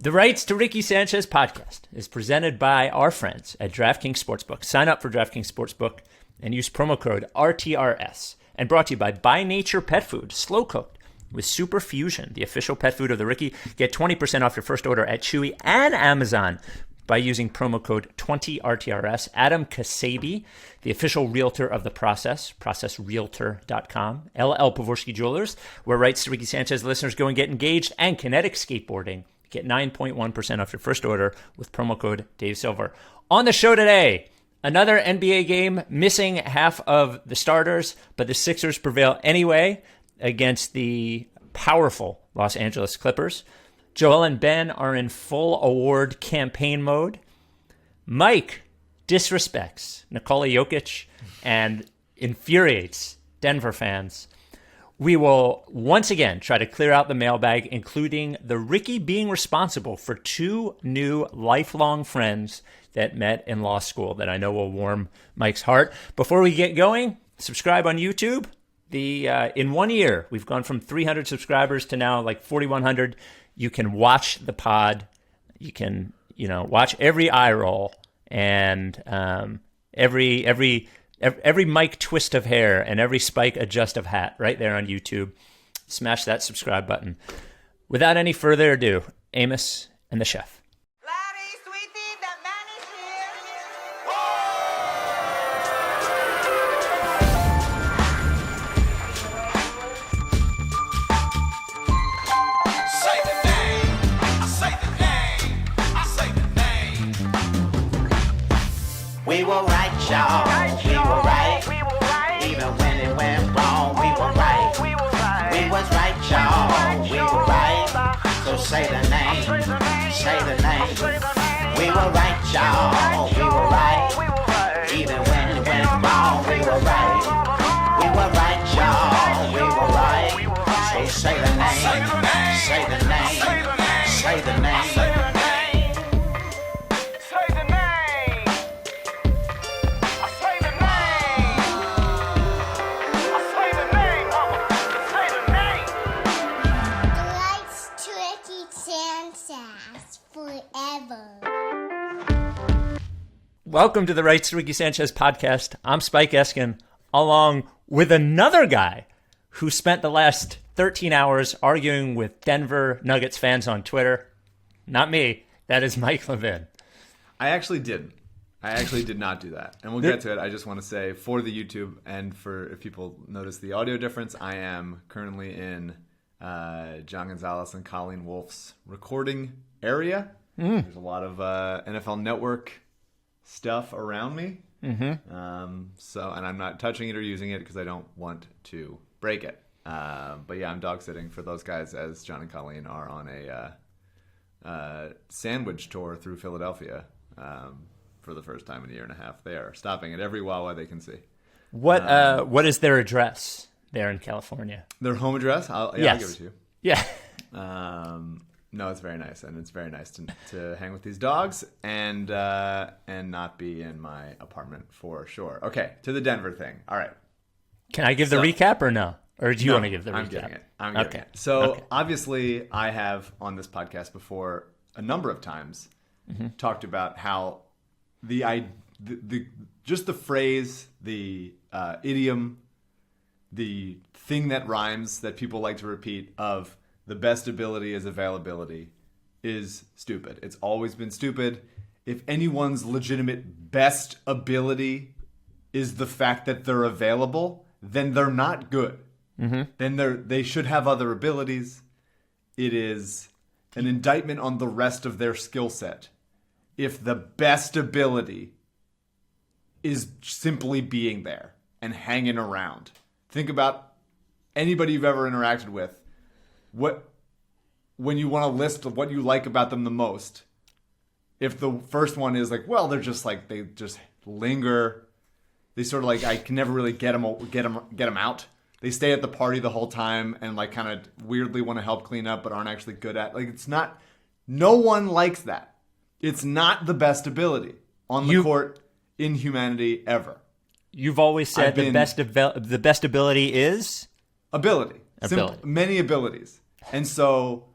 The Rights to Ricky Sanchez podcast is presented by our friends at DraftKings Sportsbook. Sign up for DraftKings Sportsbook and use promo code RTRS. And brought to you by Nature Pet Food, slow cooked with Super Fusion, the official pet food of the Ricky. Get 20% off your first order at Chewy and Amazon by using promo code 20RTRS. Adam Kasabi, the official realtor of the process, processrealtor.com. LL Pavorsky Jewelers, where Rights to Ricky Sanchez listeners go and get engaged, and Kinetic Skateboarding. Get 9.1% off your first order with promo code Dave Silver. On the show today, another NBA game, missing half of the starters, but the Sixers prevail anyway against the powerful Los Angeles Clippers. Joel and Ben are in full award campaign mode. Mike disrespects Nikola Jokic and infuriates Denver fans. We will once again try to clear out the mailbag, including the Ricky being responsible for two new lifelong friends that met in law school that I know will warm Mike's heart. Before we get going, subscribe on YouTube. In 1 year, we've gone from 300 subscribers to now like 4,100. You can watch the pod. You can, watch every eye roll and every Mike twist of hair and every Spike adjust of hat right there on YouTube. Smash that subscribe button. Without any further ado, Amos and the Chef. We were right, y'all. We were right. Even when it went wrong, we were right. We was right, y'all. We were right. So say the name. Say the name. We were right, y'all. We were right. Even when it went wrong, we were right. We were right, y'all. We were right. So say the name. Say the name. Say the name. Welcome to the Rights to Ricky Sanchez podcast. I'm Spike Eskin, along with another guy who spent the last 13 hours arguing with Denver Nuggets fans on Twitter. Not me. That is Mike Levin. I actually did not do that. And we'll get to it. I just want to say, for the YouTube and for if people notice the audio difference, I am currently in John Gonzalez and Colleen Wolfe's recording area. There's a lot of NFL Network stuff around me. And I'm not touching it or using it because I don't want to break it. But yeah, I'm dog sitting for those guys as John and Colleen are on a sandwich tour through Philadelphia for the first time in a year and a half. They are stopping at every Wawa they can see. What is their address there in California? Their home address? I'll give it to you. Yeah. No, it's very nice, and it's very nice to hang with these dogs and not be in my apartment for sure. Okay, to the Denver thing. All right. Can I give the recap or no? Or do you want to give the recap? I'm giving it. So obviously, I have on this podcast before a number of times talked about how the just the phrase, the idiom, the thing that rhymes that people like to repeat of the best ability is availability is stupid. It's always been stupid. If anyone's legitimate best ability is the fact that they're available, then they're not good. Then they should have other abilities. It is an indictment on the rest of their skill set. If the best ability is simply being there and hanging around. Think about anybody you've ever interacted with. When you want to list what you like about them the most, if the first one is like, well, they're just like, they just linger. They sort of like, I can never really get them out. They stay at the party the whole time and like kind of weirdly want to help clean up, but aren't actually good at. Like, it's not. No one likes that. It's not the best ability on the court in humanity ever. You've always said the best ability is ability. Many abilities. And so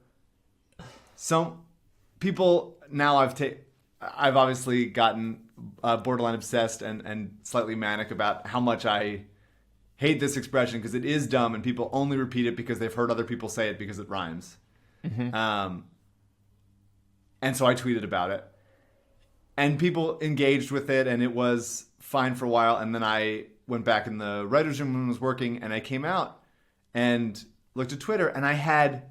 people now I've obviously gotten borderline obsessed and slightly manic about how much I hate this expression because it is dumb and people only repeat it because they've heard other people say it because it rhymes. Mm-hmm. And so I tweeted about it. And people engaged with it, and it was fine for a while. And then I went back in the writer's room when I was working, and I came out and looked at Twitter, and I had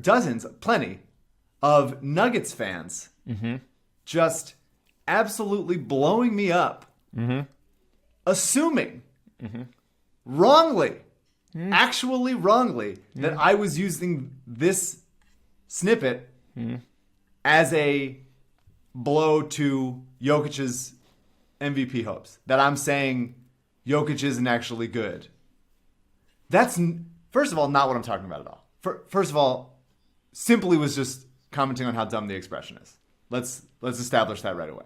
dozens, plenty of Nuggets fans just absolutely blowing me up, assuming wrongly, actually wrongly, that I was using this snippet as a blow to Jokic's MVP hopes. That I'm saying Jokic isn't actually good. That's, first of all, not what I'm talking about at all. First of all, simply was just commenting on how dumb the expression is. Let's establish that right away.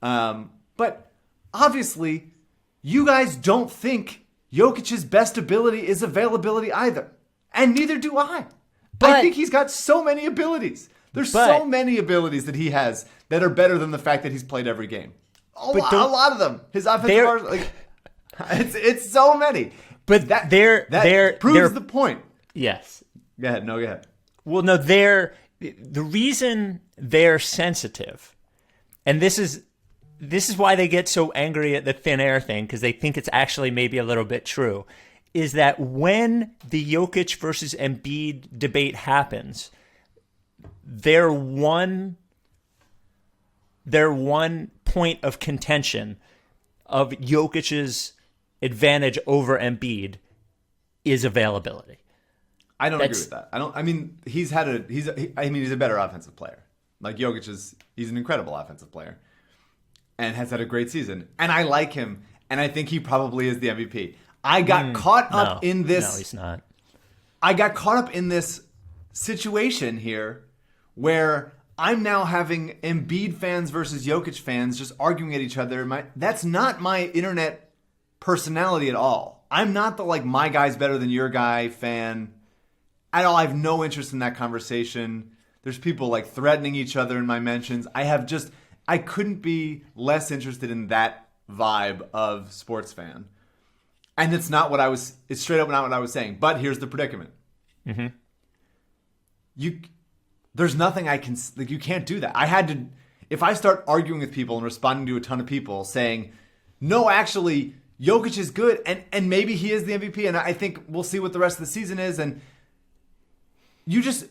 But obviously, you guys don't think Jokic's best ability is availability either. And neither do I. I think he's got so many abilities. There's so many abilities that he has that are better than the fact that he's played every game. A lot of them. His offensive bars, like, it's so many. But that proves the point. Yes. Go ahead. No, go ahead. Well, no, the reason they're sensitive, and this is why they get so angry at the thin air thing, because they think it's actually maybe a little bit true, is that when the Jokic versus Embiid debate happens, their one point of contention of Jokic's advantage over Embiid is availability. I don't agree with that. He's a better offensive player. Like Jokic he's an incredible offensive player and has had a great season. And I like him, and I think he probably is the MVP. I got caught up in this. No, he's not. I got caught up in this situation here where I'm now having Embiid fans versus Jokic fans just arguing at each other. That's not my internet personality at all. I'm not the my guy's better than your guy fan at all. I have no interest in that conversation. There's people threatening each other in my mentions. I couldn't be less interested in that vibe of sports fan. And it's straight up not what I was saying. But here's the predicament. There's nothing I can, you can't do that. I had to, if I start arguing with people and responding to a ton of people saying, no, actually, Jokic is good, and maybe he is the MVP, and I think we'll see what the rest of the season is, and it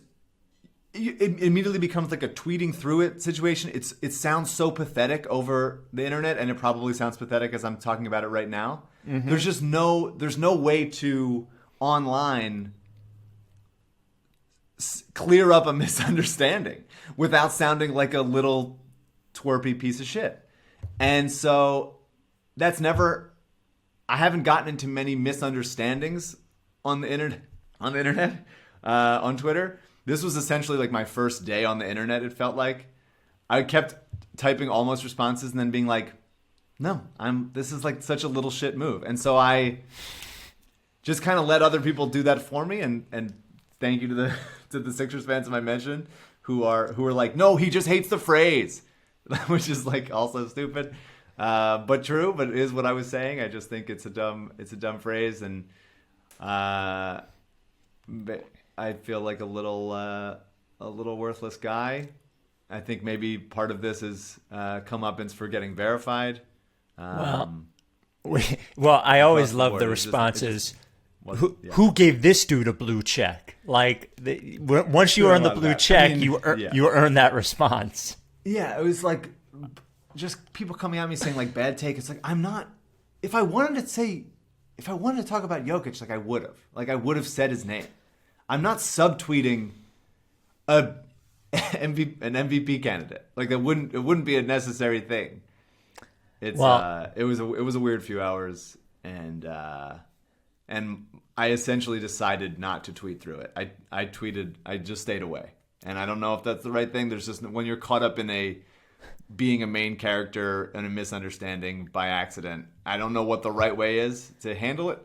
immediately becomes a tweeting through it situation. It sounds so pathetic over the internet, and it probably sounds pathetic as I'm talking about it right now. There's no way to online clear up a misunderstanding without sounding like a little twerpy piece of shit. And so I haven't gotten into many misunderstandings on the internet, on Twitter. This was essentially my first day on the internet, it felt like. I kept typing almost responses and then being like, no, this is such a little shit move. And so I just kind of let other people do that for me, and thank you to the Sixers fans I mentioned who are like, no, he just hates the phrase, which is also stupid, but true. But it is what I was saying. I just think it's a dumb phrase, and I feel like a little worthless guy. I think maybe part of this is comeuppance for getting verified. I always love the responses. Who gave this dude a blue check? Once you earn the blue check, you earn that response. Yeah, it was just people coming at me saying bad take. It's I'm not. If I wanted to talk about Jokic, I would have. I would have said his name. I'm not subtweeting an MVP candidate. It wouldn't be a necessary thing. It was a weird few hours, and I essentially decided not to tweet through it. I tweeted. I just stayed away, and I don't know if that's the right thing. There's just, when you're caught up in being a main character and a misunderstanding by accident, I don't know what the right way is to handle it.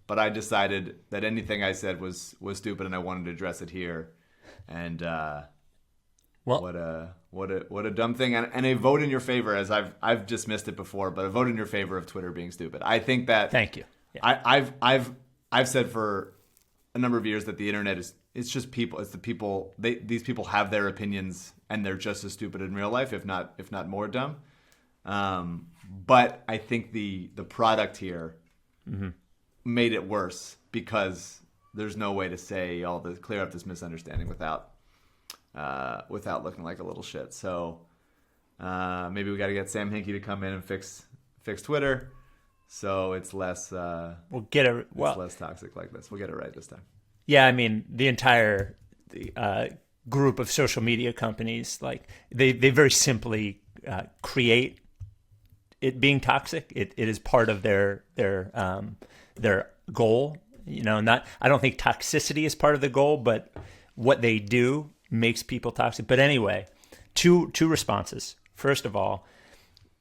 but I decided that anything I said was stupid, and I wanted to address it here. And what a dumb thing, and a vote in your favor, as I've dismissed it before, but a vote in your favor of Twitter being stupid. I think that. Thank you. Yeah. I've said for a number of years that the internet it's just people. It's the people. These people have their opinions, and they're just as stupid in real life, if not more dumb. But I think the product here made it worse because there's no way to say clear up this misunderstanding without looking like a little shit. So maybe we got to get Sam Hinkie to come in and fix Twitter, so it's less. Less toxic like this. We'll get it right this time. Yeah, I mean the entire group of social media companies, like they very simply create it being toxic. It is part of their goal. I don't think toxicity is part of the goal, but what they do makes people toxic. But anyway, two responses. First of all,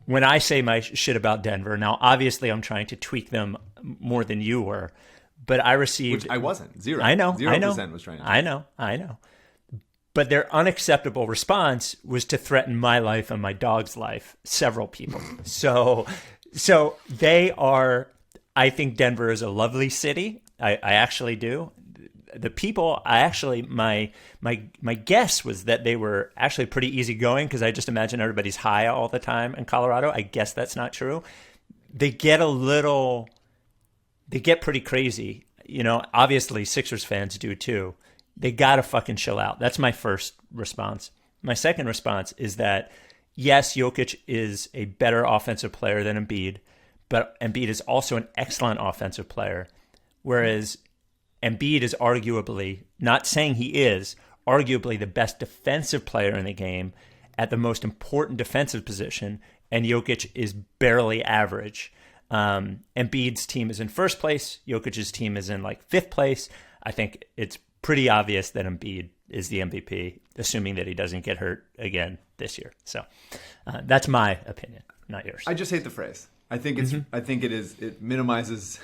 when I say my shit about Denver, now obviously I'm trying to tweak them more than you were, but I received... Which I wasn't. Zero. I know. 0% was trying to. I know. But their unacceptable response was to threaten my life and my dog's life, several people. So they are... I think Denver is a lovely city. I actually do. The people, my guess was that they were actually pretty easygoing because I just imagine everybody's high all the time in Colorado. I guess that's not true. They get pretty crazy. Obviously Sixers fans do too. They got to fucking chill out. That's my first response. My second response is that, yes, Jokic is a better offensive player than Embiid, but Embiid is also an excellent offensive player, whereas Embiid is arguably, not saying he is, arguably the best defensive player in the game at the most important defensive position, and Jokic is barely average. Embiid's team is in first place. Jokic's team is in fifth place. I think it's pretty obvious that Embiid is the MVP, assuming that he doesn't get hurt again this year. So that's my opinion, not yours. I just hate the phrase. I think it minimizes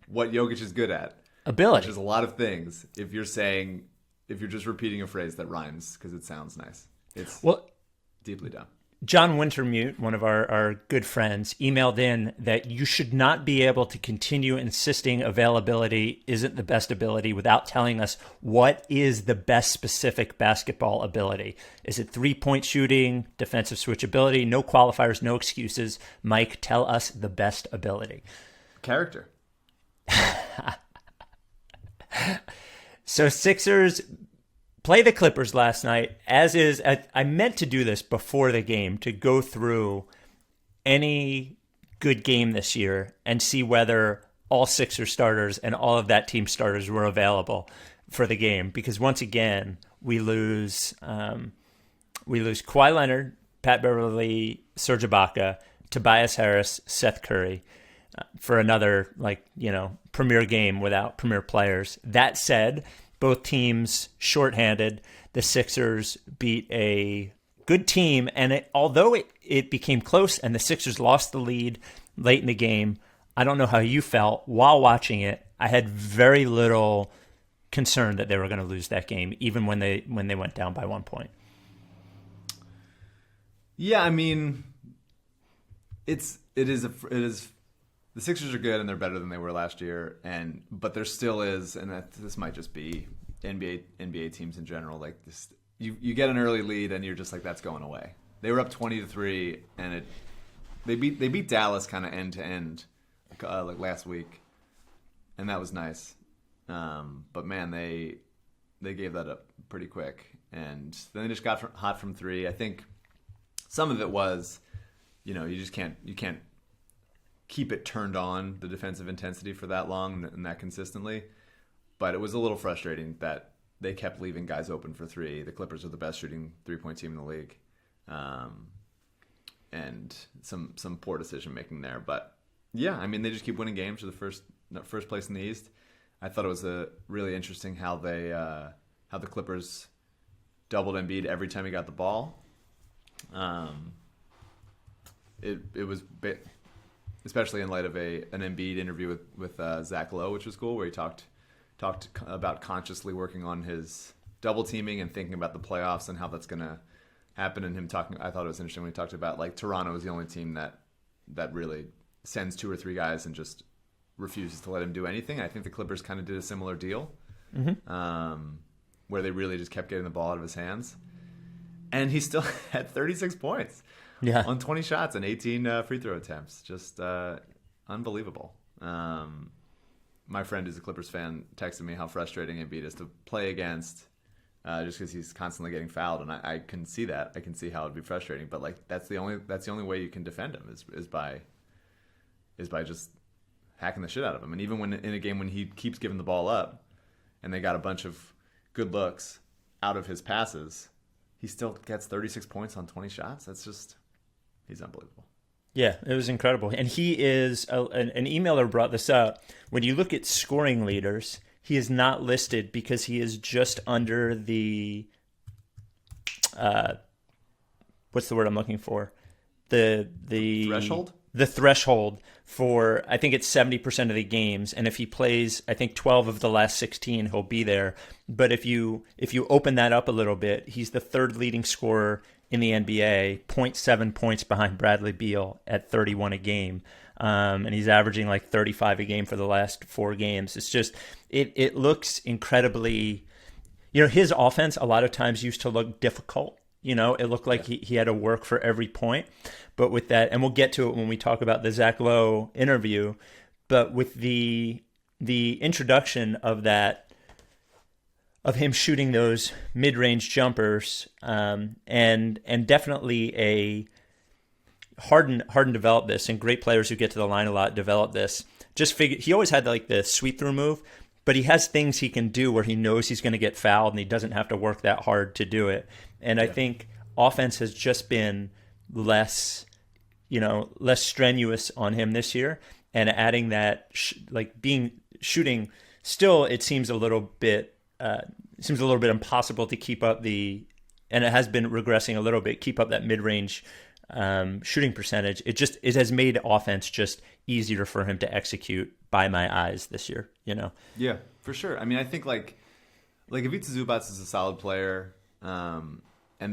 what Jokic is good at. Ability. Which is a lot of things. If you're just repeating a phrase that rhymes because it sounds nice. It's deeply dumb. John Wintermute, one of our good friends, emailed in that you should not be able to continue insisting availability isn't the best ability without telling us what is the best specific basketball ability. Is it 3-point shooting, defensive switchability, no qualifiers, no excuses? Mike, tell us the best ability. Character. So Sixers play the Clippers last night, as is. I meant to do this before the game to go through any good game this year and see whether all Sixers starters and all of that team starters were available for the game. Because once again, we lose Kawhi Leonard, Pat Beverly, Serge Ibaka, Tobias Harris, Seth Curry for another premier game without premier players. That said, both teams shorthanded. The Sixers beat a good team, and although it became close and the Sixers lost the lead late in the game, I don't know how you felt while watching it. I had very little concern that they were going to lose that game, even when they went down by 1 point. Yeah, I mean, it is. The Sixers are good and they're better than they were last year, but there still is, and this might just be NBA teams in general. Like this, you get an early lead and you're just like, that's going away. They were up 20-3, and they beat Dallas kind of end to end like last week, and that was nice. But man, they gave that up pretty quick, and then they just got hot from three. I think some of it was, you just can't keep it turned on, the defensive intensity, for that long and that consistently. But it was a little frustrating that they kept leaving guys open for three. The Clippers are the best shooting 3-point team in the league. And some poor decision making there. But yeah, I mean, they just keep winning games for the first place in the East. I thought it was really interesting how the Clippers doubled Embiid every time he got the ball. It was especially in light of an Embiid interview with Zach Lowe, which was cool, where he talked about consciously working on his double teaming and thinking about the playoffs and how that's going to happen. And him talking, I thought it was interesting when he talked about like Toronto is the only team that really sends 2 or 3 guys and just refuses to let him do anything. I think the Clippers kind of did a similar deal, where they really just kept getting the ball out of his hands. And he still had 36 points on 20 shots and 18 free throw attempts. Just unbelievable. My friend who's a Clippers fan texted me how frustrating Embiid is to play against, just because he's constantly getting fouled, and I can see that. I can see how it'd be frustrating. But like that's the only way you can defend him is by just hacking the shit out of him. And even when in a game when he keeps giving the ball up, and they got a bunch of good looks out of his passes, he still gets 36 points on 20 shots. He's unbelievable. Yeah, it was incredible. And he is, an emailer brought this up. When you look at scoring leaders, he is not listed because he is just under the, what's the word I'm looking for? The threshold? The threshold for, I think it's 70% of the games. And if he plays, I think 12 of the last 16, he'll be there. But if you open that up a little bit, he's the 3rd leading scorer in the NBA, 0.7 points behind Bradley Beal at 31 a game. And he's averaging like 35 a game for the last 4 games. It's just, it looks incredibly, his offense a lot of times used to look difficult. It looked like he had to work for every point. But with that, and we'll get to it when we talk about the Zach Lowe interview, but with the introduction of that, of him shooting those mid-range jumpers, and definitely a Harden developed this, and great players who get to the line a lot develop this. He always had like the sweep-through move, but he has things he can do where he knows he's going to get fouled and he doesn't have to work that hard to do it. And I think offense has just been less strenuous on him this year, and adding that, shooting still, it seems a little bit impossible to keep up and it has been regressing a little bit, keep up that mid-range shooting percentage. It has made offense just easier for him to execute by my eyes this year, Yeah, for sure. I mean, I think like Ivica Zubac is a solid player, and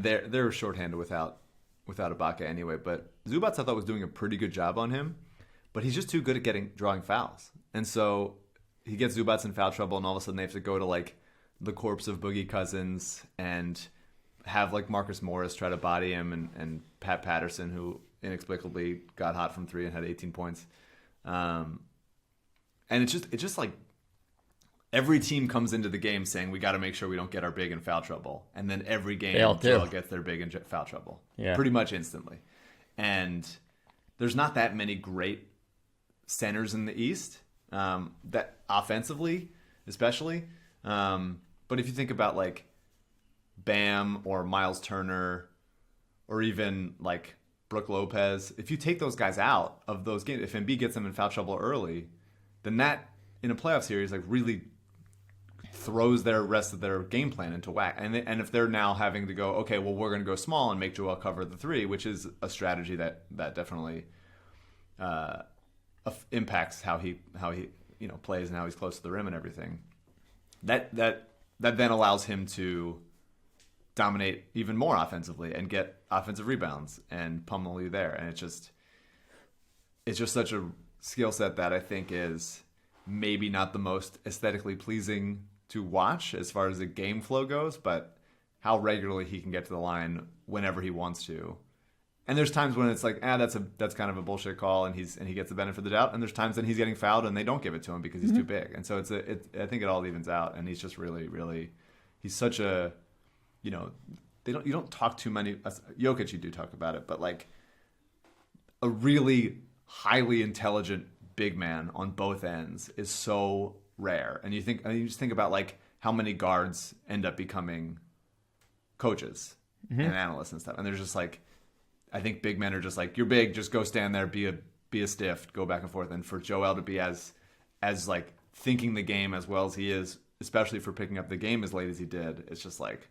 they're shorthanded without Ibaka anyway. But Zubac I thought was doing a pretty good job on him, but he's just too good at drawing fouls, and so he gets Zubac in foul trouble, and all of a sudden they have to go to like the corpse of Boogie Cousins and have like Marcus Morris try to body him, and Pat Patterson, who inexplicably got hot from 3 and had 18 points. And it's just like every team comes into the game saying we got to make sure we don't get our big in foul trouble, and then every game Joel gets their big in foul trouble, pretty much instantly. And there's not that many great centers in the East, that offensively, especially. But if you think about like Bam or Miles Turner, or even like Brook Lopez, if you take those guys out of those games, if Embiid gets them in foul trouble early, then that in a playoff series like really throws their rest of their game plan into whack. And if they're now having to go, okay, well, we're going to go small and make Joel cover the 3, which is a strategy that definitely impacts how he plays and how he's close to the rim and everything. That then allows him to dominate even more offensively and get offensive rebounds and pummel you there. And it's just such a skill set that I think is maybe not the most aesthetically pleasing to watch as far as the game flow goes, but how regularly he can get to the line whenever he wants to. And there's times when it's like, that's kind of a bullshit call, and he gets the benefit of the doubt. And there's times when he's getting fouled and they don't give it to him because he's too big. And so I think it all evens out. And he's just really, really, he's such a, you don't talk too many. Jokic, you do talk about it, but like a really highly intelligent big man on both ends is so rare. And you just think about like how many guards end up becoming coaches and analysts and stuff. And there's just like, I think big men are just like, you're big, just go stand there, be a stiff, go back and forth. And for Joel to be as like thinking the game as well as he is, especially for picking up the game as late as he did, it's just like,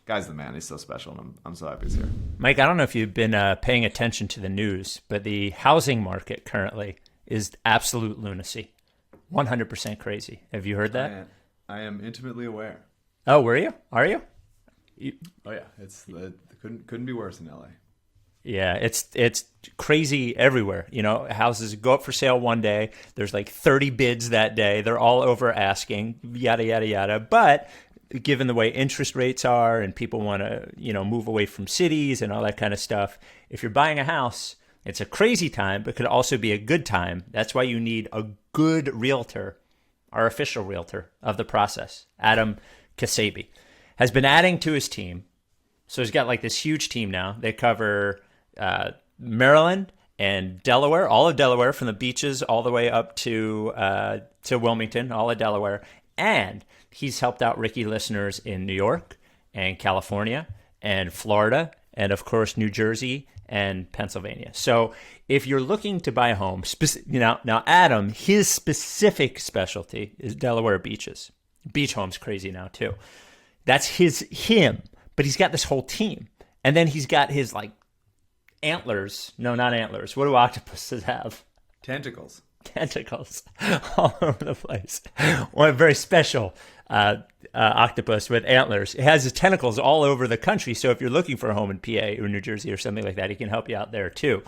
Guy's the man. He's so special, and I'm so happy he's here. Mike, I don't know if you've been paying attention to the news, but the housing market currently is absolute lunacy. 100% crazy. Have you heard that? I am intimately aware. Oh, were you? Are you? Oh yeah, couldn't be worse in LA. Yeah, it's crazy everywhere. Houses go up for sale one day. There's like 30 bids that day. They're all over asking, yada, yada, yada. But given the way interest rates are and people want to, move away from cities and all that kind of stuff, if you're buying a house, it's a crazy time, but could also be a good time. That's why you need a good realtor, our official realtor of the process, Adam Kasabi, has been adding to his team. So he's got like this huge team now. They cover Maryland and Delaware, all of Delaware, from the beaches all the way up to Wilmington, all of Delaware. And he's helped out Ricky listeners in New York and California and Florida and, of course, New Jersey and Pennsylvania. So if you're looking to buy a home, now Adam, his specific specialty is Delaware beaches. Beach home's crazy now too. That's him, but he's got this whole team. And then he's got his antlers. No, not antlers. What do octopuses have? Tentacles all over the place. One very special octopus with antlers. It has his tentacles all over the country. So if you're looking for a home in PA or New Jersey or something like that, he can help you out there too.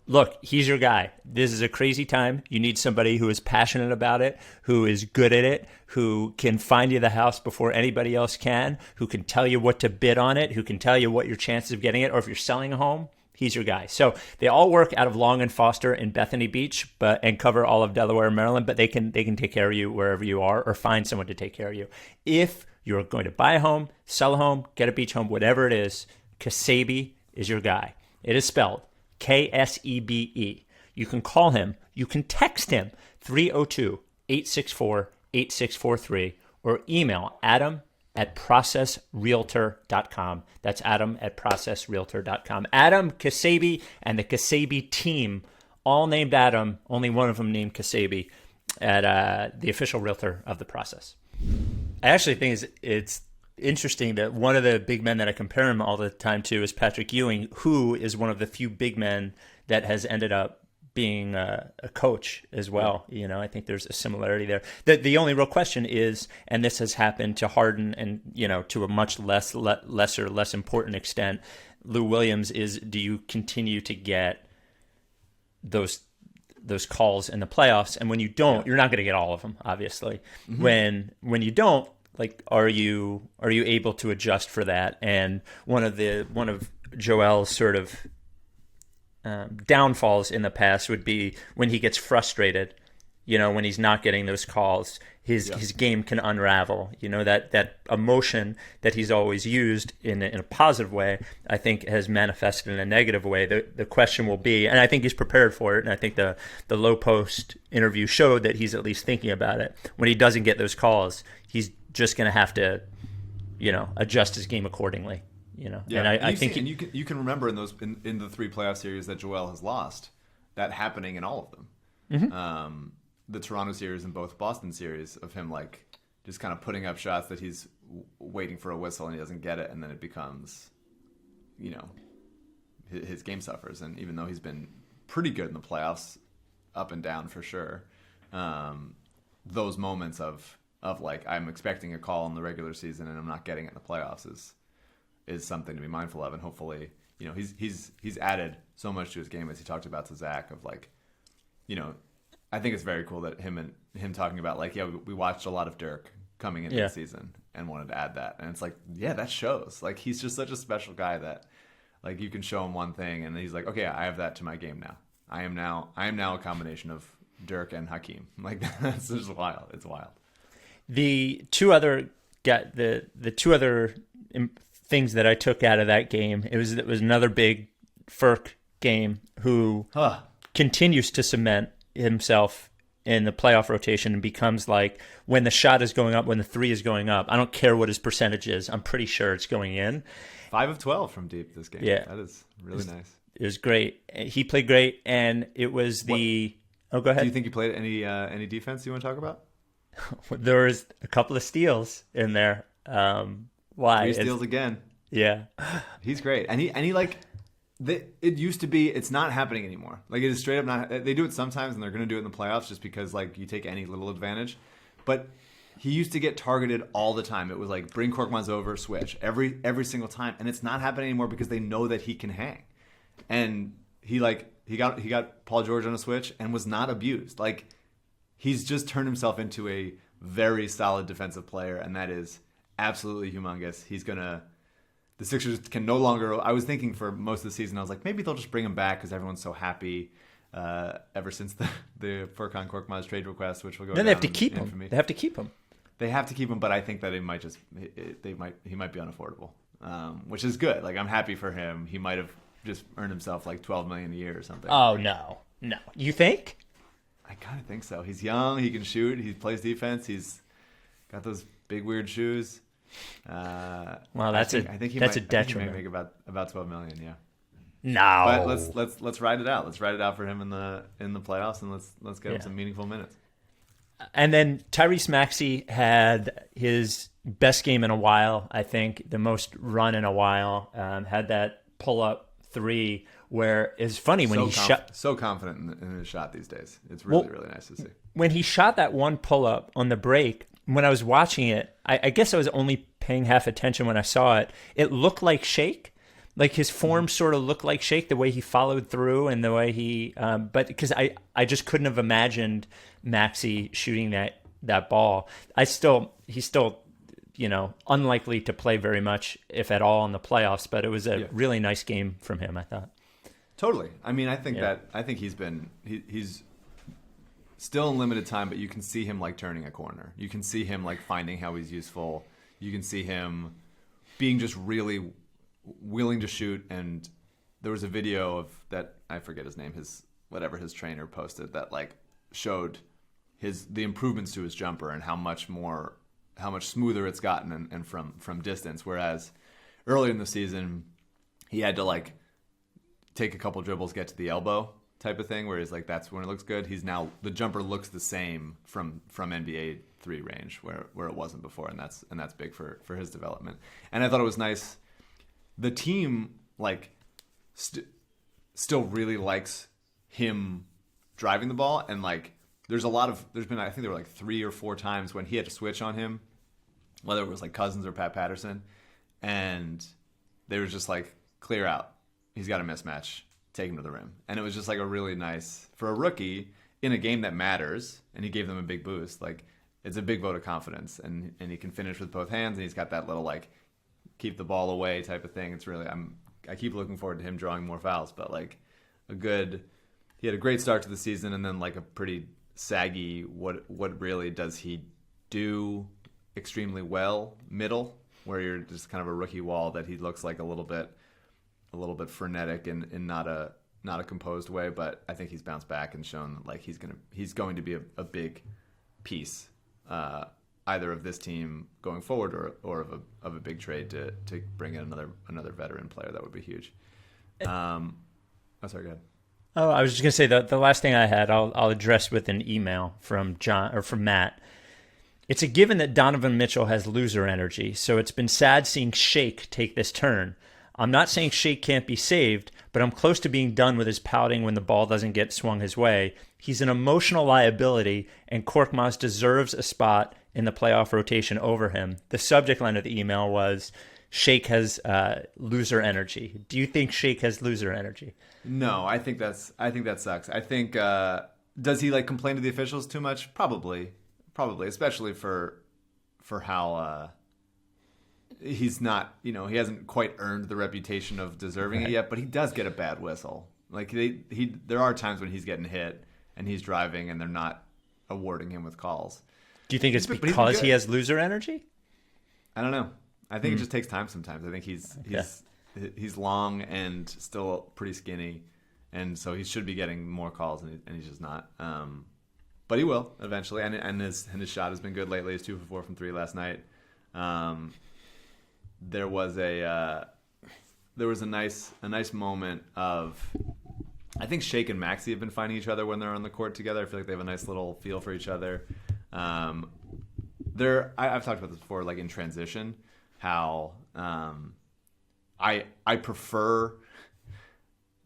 Look, he's your guy. This is a crazy time. You need somebody who is passionate about it, who is good at it, who can find you the house before anybody else can, who can tell you what to bid on it, who can tell you what your chances of getting it, or if you're selling a home, he's your guy. So they all work out of Long and Foster in Bethany Beach, and cover all of Delaware and Maryland, but they can take care of you wherever you are, or find someone to take care of you. If you're going to buy a home, sell a home, get a beach home, whatever it is, Kasabi is your guy. It is spelled Ksebe. You can call him. You can text him 302-864-8643 or email adam@processrealtor.com. That's adam@processrealtor.com. Adam Kasabi and the Kasabi team, all named Adam, only one of them named Kasabi, at the official realtor of the process. I actually think it's interesting that one of the big men that I compare him all the time to is Patrick Ewing, who is one of the few big men that has ended up being a coach as well. I think there's a similarity there. The only real question is, and this has happened to Harden and, to a much less important extent, Lou Williams, is do you continue to get those calls in the playoffs? And when you don't, you're not going to get all of them, obviously. Mm-hmm. When you don't, are you able to adjust for that? And one of Joel's sort of downfalls in the past would be when he gets frustrated, when he's not getting those calls, his game can unravel. That emotion that he's always used in a positive way, I think has manifested in a negative way. The question will be, and I think he's prepared for it, and I think the Low Post interview showed that he's at least thinking about it. When he doesn't get those calls, he's just going to have to, adjust his game accordingly. Yeah, and I think you can remember in the 3 playoff series that Joel has lost, that happening in all of them. Mm-hmm. The Toronto series and both Boston series, of him just kind of putting up shots that he's waiting for a whistle and he doesn't get it, and then it becomes, his game suffers. And even though he's been pretty good in the playoffs, up and down for sure, those moments of I'm expecting a call in the regular season and I'm not getting it in the playoffs is something to be mindful of. And hopefully, he's added so much to his game, as he talked about to Zach, of I think it's very cool that him talking about we watched a lot of Dirk coming into the season and wanted to add that. And it's that shows. He's just such a special guy that you can show him one thing and he's okay, I have that to my game now. I am now a combination of Dirk and Hakeem. That's just wild. It's wild. The two other things that I took out of that game, it was another big Ferk game who continues to cement himself in the playoff rotation and becomes when the shot is going up, when the 3 is going up, I don't care what his percentage is, I'm pretty sure it's going in. 5 of 12 from deep this game. Yeah, that is really nice. It was great. He played great, and it was the. Oh, go ahead. Do you think he played any defense you want to talk about? There was a couple of steals in there. Why? 3 steals again. Yeah. He's great. And he like, it used to be, it's not happening anymore. Like, it is straight up not, they do it sometimes and they're going to do it in the playoffs just because, like, you take any little advantage. But he used to get targeted all the time. It was like, bring Korkmaz over, switch, every single time. And it's not happening anymore because they know that he can hang. And he got Paul George on a switch and was not abused. Like, he's just turned himself into a very solid defensive player, and that is absolutely humongous. The Sixers can no longer. I was thinking for most of the season, I was like, maybe they'll just bring him back because everyone's so happy ever since the Furkan Korkmaz trade request, which will go. Then they have to keep him. They have to keep him. They have to keep him, but I think that he might be unaffordable, which is good. Like, I'm happy for him. He might have just earned himself like $12 million a year or something. Oh no. You think? I kind of think so. He's young. He can shoot. He plays defense. He's got those big weird shoes. Well, I think he a might make about $12 million. Yeah. No. But let's ride it out. Let's ride it out for him in the playoffs, and let's get him some meaningful minutes. And then Tyrese Maxey had his best game in a while. I think the most run in a while. Had that pull-up 3 where it's funny when shot. So confident in his shot these days. It's really nice to see. When he shot that one pull-up on the break, when I was watching it, I guess I was only paying half attention when I saw it. It looked like Shake. Like, his form sort of looked like Shake, the way he followed through and the way he but because I just couldn't have imagined Maxey shooting that ball. He's still unlikely to play very much, if at all, in the playoffs, but it was a really nice game from him, I thought. Totally. I mean, I think he's still in limited time, but you can see him like turning a corner. You can see him like finding how he's useful. You can see him being just really willing to shoot. And there was a video of that, I forget his name, his trainer posted that like showed the improvements to his jumper and how much smoother it's gotten and from distance. Whereas earlier in the season, he had to like take a couple dribbles, get to the elbow type of thing, where he's like, that's when it looks good. He's now, the jumper looks the same from NBA 3 range where it wasn't before, and that's big for his development. And I thought it was nice. The team like still really likes him driving the ball, and like there's been I think there were like 3 or 4 times when he had to switch on him, whether it was like Cousins or Pat Patterson, and they were just like, clear out. He's got a mismatch. Take him to the rim. And it was just like a really nice, for a rookie in a game that matters, and he gave them a big boost. Like, it's a big vote of confidence, and he can finish with both hands, and he's got that little like keep the ball away type of thing. It's really, I keep looking forward to him drawing more fouls, but like he had a great start to the season, and then like a pretty saggy, what really does he do extremely well middle, where you're just kind of a rookie wall that he looks like a little bit frenetic in not a composed way, but I think he's bounced back and shown that like he's going to be a big piece either of this team going forward or of a big trade to bring in another veteran player. That would be huge. Sorry, go ahead. Oh, I was just gonna say the last thing I had, I'll address with an email from John or from Matt. It's a given that Donovan Mitchell has loser energy, so it's been sad seeing Shake take this turn. I'm not saying Shake can't be saved, but I'm close to being done with his pouting when the ball doesn't get swung his way. He's an emotional liability, and Korkmaz deserves a spot in the playoff rotation over him. The subject line of the email was, Shake has loser energy. Do you think Shake has loser energy? No, I think that sucks. I think, does he like complain to the officials too much? Probably, especially for how... he's not, he hasn't quite earned the reputation of deserving it yet, but he does get a bad whistle. Like there are times when he's getting hit and he's driving and they're not awarding him with calls. Do you think it's because he has loser energy? I don't know. I think it just takes time sometimes. I think he's long and still pretty skinny, and so he should be getting more calls, and he's just not. But he will eventually, and his shot has been good lately. He's 2 for 4 from 3 last night. There was a nice moment of, I think Shake and Maxey have been finding each other when they're on the court together. I feel like they have a nice little feel for each other. I've talked about this before, like in transition, how I prefer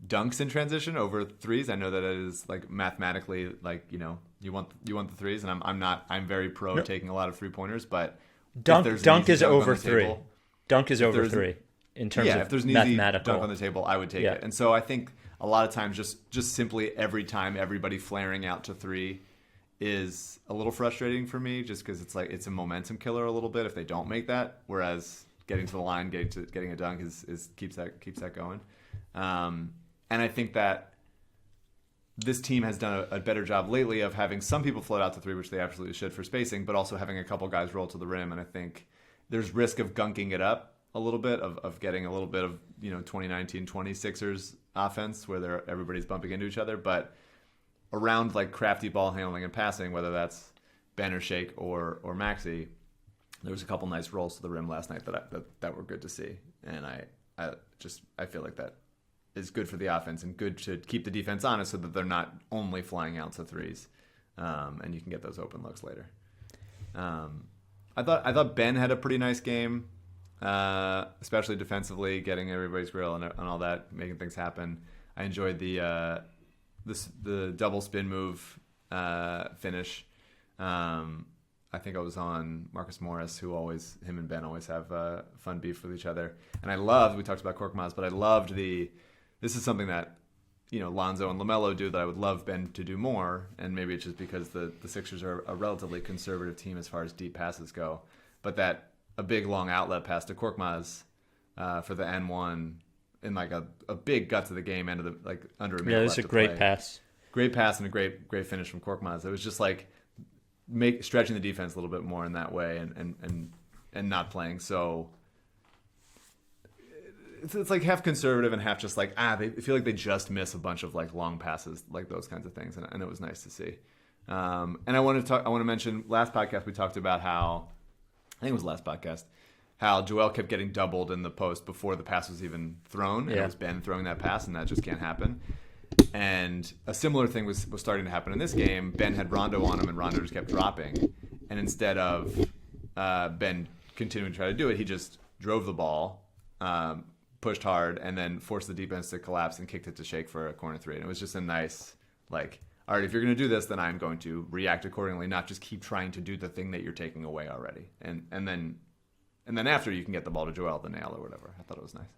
dunks in transition over threes. I know that it is like mathematically like, you know, you want the threes, and I'm very pro taking a lot of 3-pointers, but dunk is over three. Table, dunk is over three in terms of if there's an mathematical easy dunk on the table, I would take it. And so I think a lot of times just simply every time everybody flaring out to three is a little frustrating for me, just because it's like it's a momentum killer a little bit if they don't make that. Whereas getting to the line, getting a dunk is keeps that going. And I think that this team has done a better job lately of having some people float out to three, which they absolutely should for spacing, but also having a couple guys roll to the rim. And I think there's risk of gunking it up a little bit, of getting a little bit of 2019-20 Sixers offense where everybody's bumping into each other. But around like crafty ball handling and passing, whether that's Ben or Shake or Maxey, there was a couple nice rolls to the rim last night that were good to see. And I feel like that is good for the offense and good to keep the defense honest so that they're not only flying out to threes, and you can get those open looks later. I thought Ben had a pretty nice game, especially defensively, getting everybody's grill and all that, making things happen. I enjoyed the double spin move finish. I think I was on Marcus Morris, him and Ben always have fun beef with each other. And we talked about Korkmaz, but I loved this is something that, Lonzo and LaMelo do that I would love Ben to do more. And maybe it's just because the Sixers are a relatively conservative team as far as deep passes go. But that a big long outlet pass to Korkmaz for the N1 in like a big gut to the game end of the under a minute. Yeah, it's a great pass. Great pass and a great finish from Korkmaz. It was just like stretching the defense a little bit more in that way and not playing so. It's like half conservative and half just like they feel like they just miss a bunch of like long passes, like those kinds of things, and it was nice to see. And I want to mention last podcast we talked about how Joel kept getting doubled in the post before the pass was even thrown, and it was Ben throwing that pass, and that just can't happen. And a similar thing was starting to happen in this game. Ben had Rondo on him, and Rondo just kept dropping. And instead of Ben continuing to try to do it, he just drove the ball, pushed hard, and then forced the defense to collapse and kicked it to Shake for a corner three. And it was just a nice, like, all right, if you're going to do this, then I'm going to react accordingly, not just keep trying to do the thing that you're taking away already. And then after you can get the ball to Joel to nail or whatever. I thought it was nice.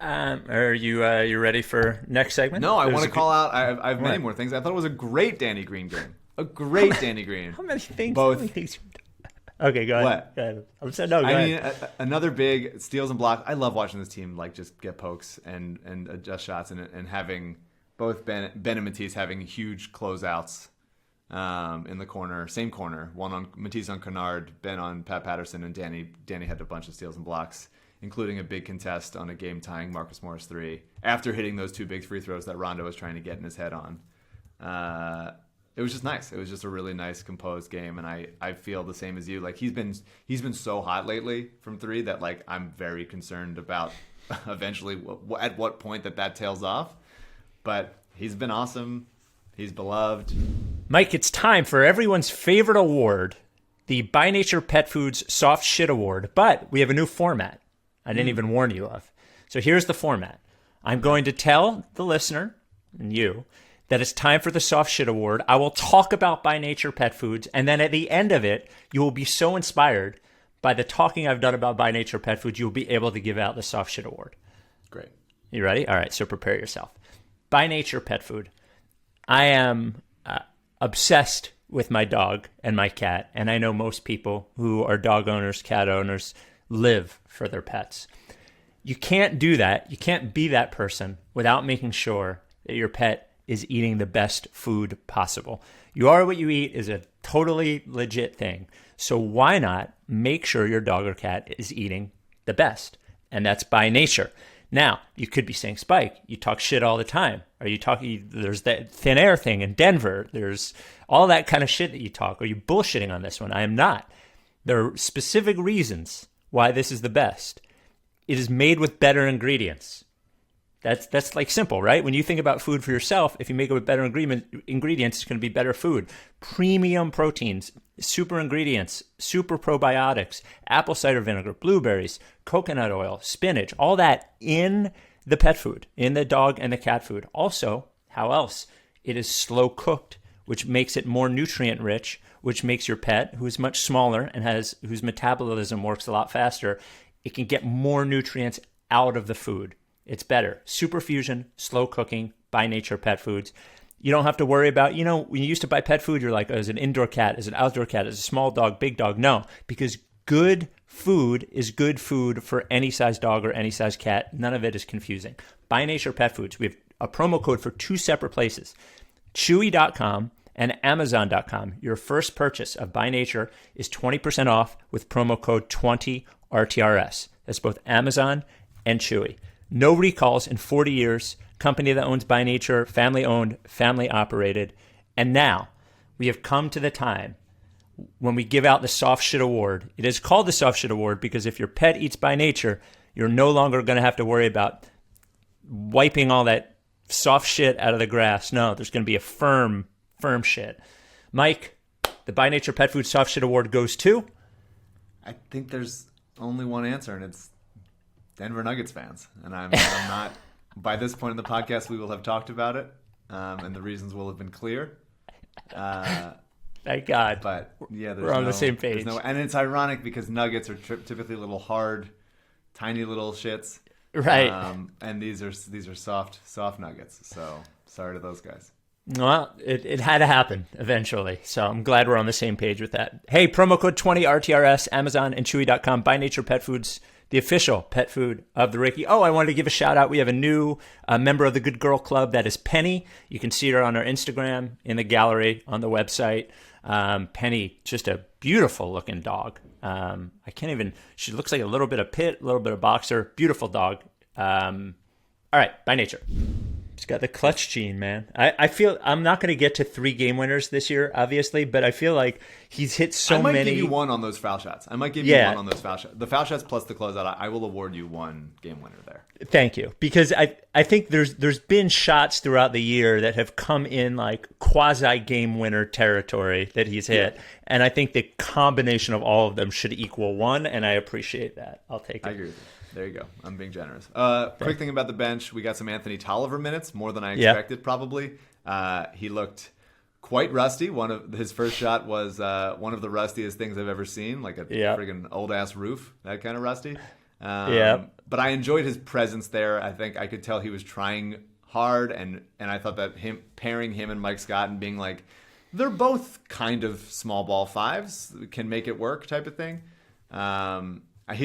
Are you ready for next segment? No, I want to call out. I have many more things. I thought it was a great Danny Green game. A great Danny Green. How many things? Both. How many things? Okay, go ahead. What? Go ahead. I'm saying no. Go ahead. Mean, another big steals and blocks. I love watching this team like just get pokes and adjust shots and having both Ben and Matisse having huge closeouts in the corner, same corner. One on Matisse on Kennard, Ben on Pat Patterson, and Danny had a bunch of steals and blocks, including a big contest on a game-tying Marcus Morris 3 after hitting those two big free throws that Rondo was trying to get in his head on. It was just nice. It was just a really nice, composed game, and I feel the same as you. Like he's been so hot lately from three that like I'm very concerned about eventually at what point that tails off. But he's been awesome. He's beloved. Mike, it's time for everyone's favorite award, the By Nature Pet Foods Soft Shit Award. But we have a new format I didn't even warn you of. So here's the format. I'm going to tell the listener and you that it's time for the Soft Shit Award. I will talk about By Nature Pet Foods, and then at the end of it, you will be so inspired by the talking I've done about By Nature Pet Foods, you'll be able to give out the Soft Shit Award. Great. You ready? All right, so prepare yourself. By Nature Pet Food. I am obsessed with my dog and my cat, and I know most people who are dog owners, cat owners, live for their pets. You can't do that. You can't be that person without making sure that your pet is eating the best food possible. You are what you eat is a totally legit thing. So why not make sure your dog or cat is eating the best? And that's By Nature. Now, you could be saying, Spike, you talk shit all the time. Are you talking, there's that thin air thing in Denver. There's all that kind of shit that you talk. Are you bullshitting on this one? I am not. There are specific reasons why this is the best. It is made with better ingredients. That's like simple, right? When you think about food for yourself, if you make it with better ingredients, it's going to be better food. Premium proteins, super ingredients, super probiotics, apple cider vinegar, blueberries, coconut oil, spinach, all that in the pet food, in the dog and the cat food. Also, how else? It is slow cooked, which makes it more nutrient rich, which makes your pet, who is much smaller and whose metabolism works a lot faster, it can get more nutrients out of the food. It's better. Superfusion, slow cooking, by nature pet foods. You don't have to worry about, when you used to buy pet food, you're like, as an indoor cat, as an outdoor cat, as a small dog, big dog. No, because good food is good food for any size dog or any size cat. None of it is confusing. By nature pet foods. We have a promo code for 2 separate places. Chewy.com and Amazon.com. Your first purchase of By Nature is 20% off with promo code 20RTRS. That's both Amazon and Chewy. No recalls in 40 years. Company that owns By Nature, family owned, family operated. And now we have come to the time when we give out the Soft Shit Award. It is called the Soft Shit Award because if your pet eats By Nature, you're no longer going to have to worry about wiping all that soft shit out of the grass. No, there's going to be a firm shit. Mike, the By Nature Pet Food Soft Shit Award goes to? I think there's only one answer, and it's Denver Nuggets fans. And I'm not, by this point in the podcast, we will have talked about it, and the reasons will have been clear. Thank God. But yeah, we're on the same page. And it's ironic because Nuggets are typically little hard, tiny little shits. Right. And these are soft Nuggets. So sorry to those guys. Well, it had to happen eventually. So I'm glad we're on the same page with that. Hey, promo code 20RTRS, Amazon and Chewy.com, By Nature Pet Foods, the official pet food of the Ricky. Oh, I wanted to give a shout out. We have a new member of the Good Girl Club. That is Penny. You can see her on our Instagram, in the gallery, on the website. Penny, just a beautiful looking dog. She looks like a little bit of pit, a little bit of boxer. Beautiful dog. All right, By Nature. He's got the clutch gene, man. I feel I'm not going to get to 3 game winners this year, obviously, but I feel like he's hit so many. I might give you one on those foul shots. I might give you one on those foul shots. The foul shots plus the closeout, I will award you 1 game winner there. Thank you. Because I think there's been shots throughout the year that have come in like quasi-game winner territory that he's hit. Yeah. And I think the combination of all of them should equal 1, and I appreciate that. I'll take it. I agree with you. There you go. I'm being generous. Quick thing about the bench. We got some Anthony Tolliver minutes, more than I expected probably. He looked quite rusty. His first shot was one of the rustiest things I've ever seen, like a friggin' old-ass roof, that kind of rusty. But I enjoyed his presence there. I think I could tell he was trying hard, and I thought that pairing him and Mike Scott and being like, they're both kind of small ball 5s, can make it work type of thing. He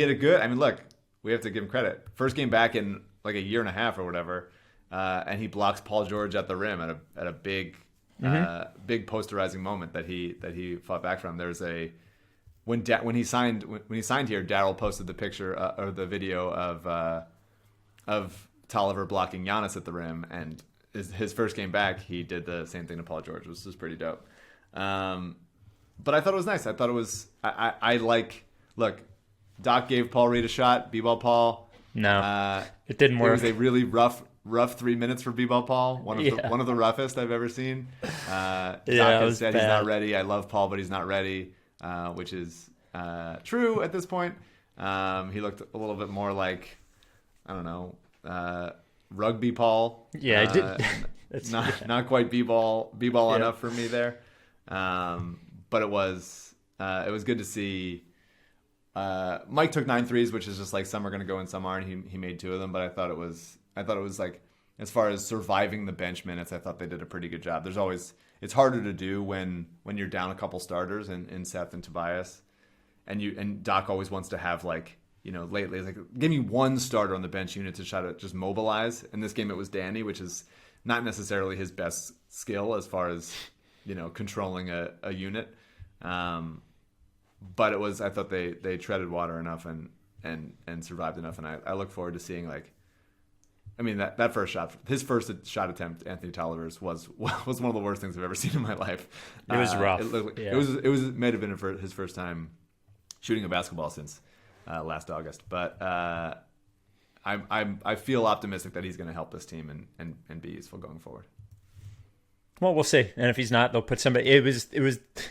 had a good, look, we have to give him credit. First game back in like a year and a half or whatever, and he blocks Paul George at the rim at a big posterizing moment that he fought back from. There's when he signed here, Daryl posted the picture or the video of Tolliver blocking Giannis at the rim, and his first game back, he did the same thing to Paul George, which was pretty dope. But I thought it was nice. I thought it was look. Doc gave Paul Reed a shot. B-ball Paul. No, it didn't work. It was a really rough 3 minutes for B-ball Paul. One of the roughest I've ever seen. Doc has said he's not ready. I love Paul, but he's not ready, which is true at this point. He looked a little bit more like, I don't know, rugby Paul. Yeah, I did. It's not quite b-ball enough for me there. But it was good to see. Mike took 9 threes, which is just like some are going to go and some aren't. He made 2 of them, but I thought it was like, as far as surviving the bench minutes, I thought they did a pretty good job. It's harder to do when you're down a couple starters in Seth and Tobias, and Doc always wants to have lately it's like, give me 1 starter on the bench unit to try to just mobilize. In this game, it was Danny, which is not necessarily his best skill as far as controlling a unit. But it was, I thought they treaded water enough and survived enough, and I look forward to seeing that first shot, his first shot attempt, Anthony Tolliver's was one of the worst things I've ever seen in my life. It was rough. It might have been his first time shooting a basketball since last August, but I feel optimistic that he's going to help this team and be useful going forward. Well, we'll see. And if he's not, they'll put somebody. It was.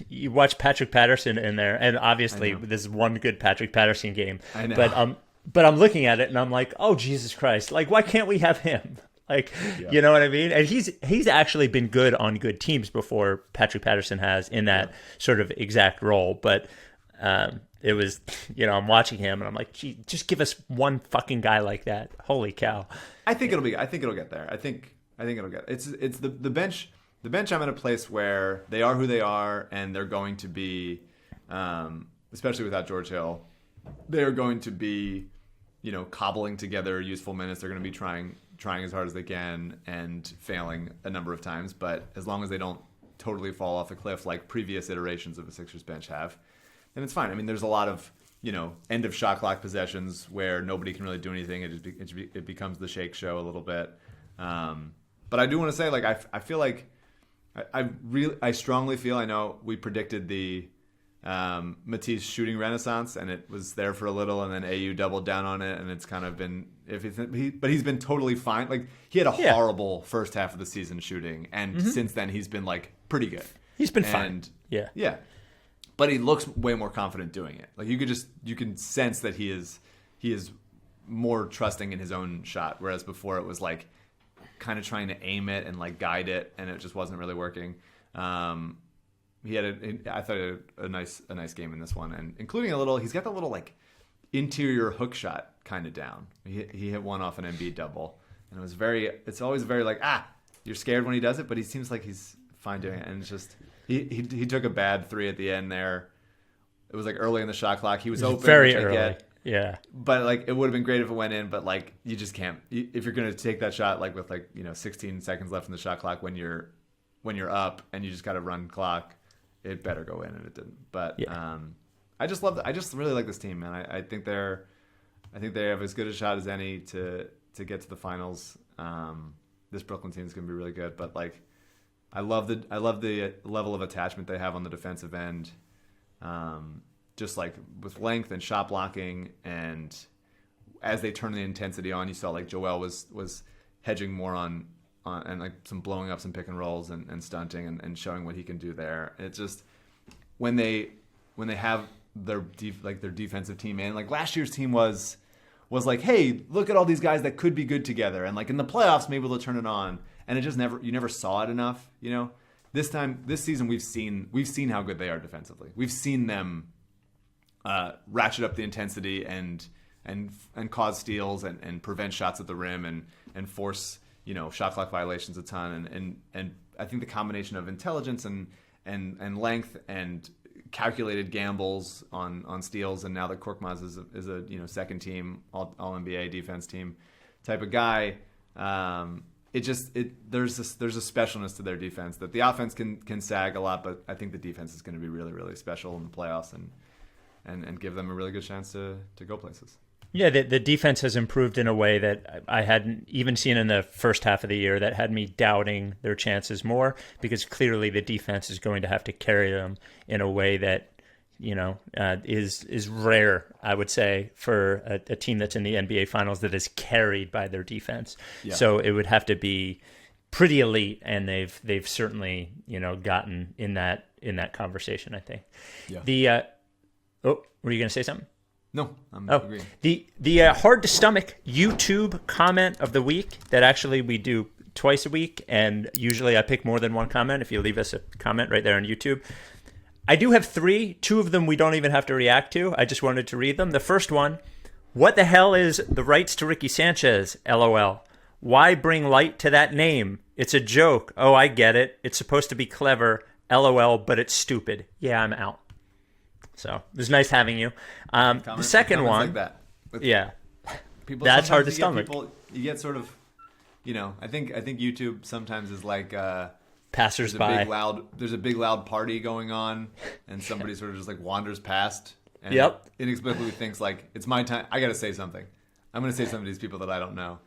You watch Patrick Patterson in there, and obviously this is one good Patrick Patterson game. I know. But I'm looking at it and I'm like, oh Jesus Christ! Like, why can't we have him? Like, you know what I mean? And he's actually been good on good teams before Patrick Patterson has in that sort of exact role. But it was, I'm watching him and I'm like, gee, just give us one fucking guy like that. Holy cow! I think it'll get there. I think it'll get. It's the bench. The bench, I'm in a place where they are who they are, and they're going to be, especially without George Hill, they're going to be, cobbling together useful minutes. They're going to be trying as hard as they can and failing a number of times. But as long as they don't totally fall off a cliff like previous iterations of a Sixers bench have, then it's fine. I mean, there's a lot of, end of shot clock possessions where nobody can really do anything. It becomes the shake show a little bit. But I do want to say, like, I feel like I strongly feel, I know we predicted the Matisse shooting renaissance, and it was there for a little, and then AU doubled down on it, and it's kind of been but he's been totally fine. Like, he had a horrible first half of the season shooting, and since then he's been like pretty good. He's been fine. Yeah. But he looks way more confident doing it. Like, you can sense that he is more trusting in his own shot, whereas before it was like kind of trying to aim it and like guide it, and it just wasn't really working. He had I thought he had a nice game in this one, and including he's got the little like interior hook shot kind of down. He hit one off an Embiid double, and it's always very like, you're scared when he does it, but he seems like he's fine doing it. And it's just he took a bad three at the end there. It was like early in the shot clock. He was open very early. Yeah. But like, it would have been great if it went in, but like, you just can't. If you're going to take that shot like with 16 seconds left in the shot clock when you're up and you just got to run clock, it better go in, and it didn't. But I just really like this team, man. I think they have as good a shot as any to get to the finals. This Brooklyn team is going to be really good, but like, I love the level of attachment they have on the defensive end. Just like with length and shot blocking, and as they turn the intensity on, you saw like Joel was hedging more on and like some blowing up some pick and rolls and stunting and showing what he can do there. It's just when they have their defensive team in, like last year's team was like, hey, look at all these guys that could be good together, and like in the playoffs maybe they'll turn it on, and you never saw it enough. This season we've seen how good they are defensively. We've seen them ratchet up the intensity and cause steals and prevent shots at the rim and force shot clock violations a ton, and I think the combination of intelligence and length and calculated gambles on steals, and now that Korkmaz is a second team all NBA defense team type of guy, there's a specialness to their defense that the offense can sag a lot, but I think the defense is going to be really, really special in the playoffs and give them a really good chance to go places. Yeah, the defense has improved in a way that I hadn't even seen in the first half of the year, that had me doubting their chances more, because clearly the defense is going to have to carry them in a way that is rare, I would say, for a team that's in the NBA Finals that is carried by their defense. Yeah. So it would have to be pretty elite, and they've certainly gotten in that conversation, I think. Yeah. Were you going to say something? No, I'm agreeing. The hard to stomach YouTube comment of the week that actually we do twice a week, and usually I pick more than one comment if you leave us a comment right there on YouTube. I do have 3. 2 of them we don't even have to react to. I just wanted to read them. The first one, what the hell is the rights to Ricky Sanchez? LOL. Why bring light to that name? It's a joke. Oh, I get it. It's supposed to be clever. LOL, but it's stupid. Yeah, I'm out. So it was nice having you. The second one, like that. Yeah, people. That's hard to stomach. You get sort of, I think YouTube sometimes is like passersby. There's a big loud party going on, and somebody sort of just like wanders past. And inexplicably thinks like, it's my time. I got to say something. I'm going to say something to these people that I don't know,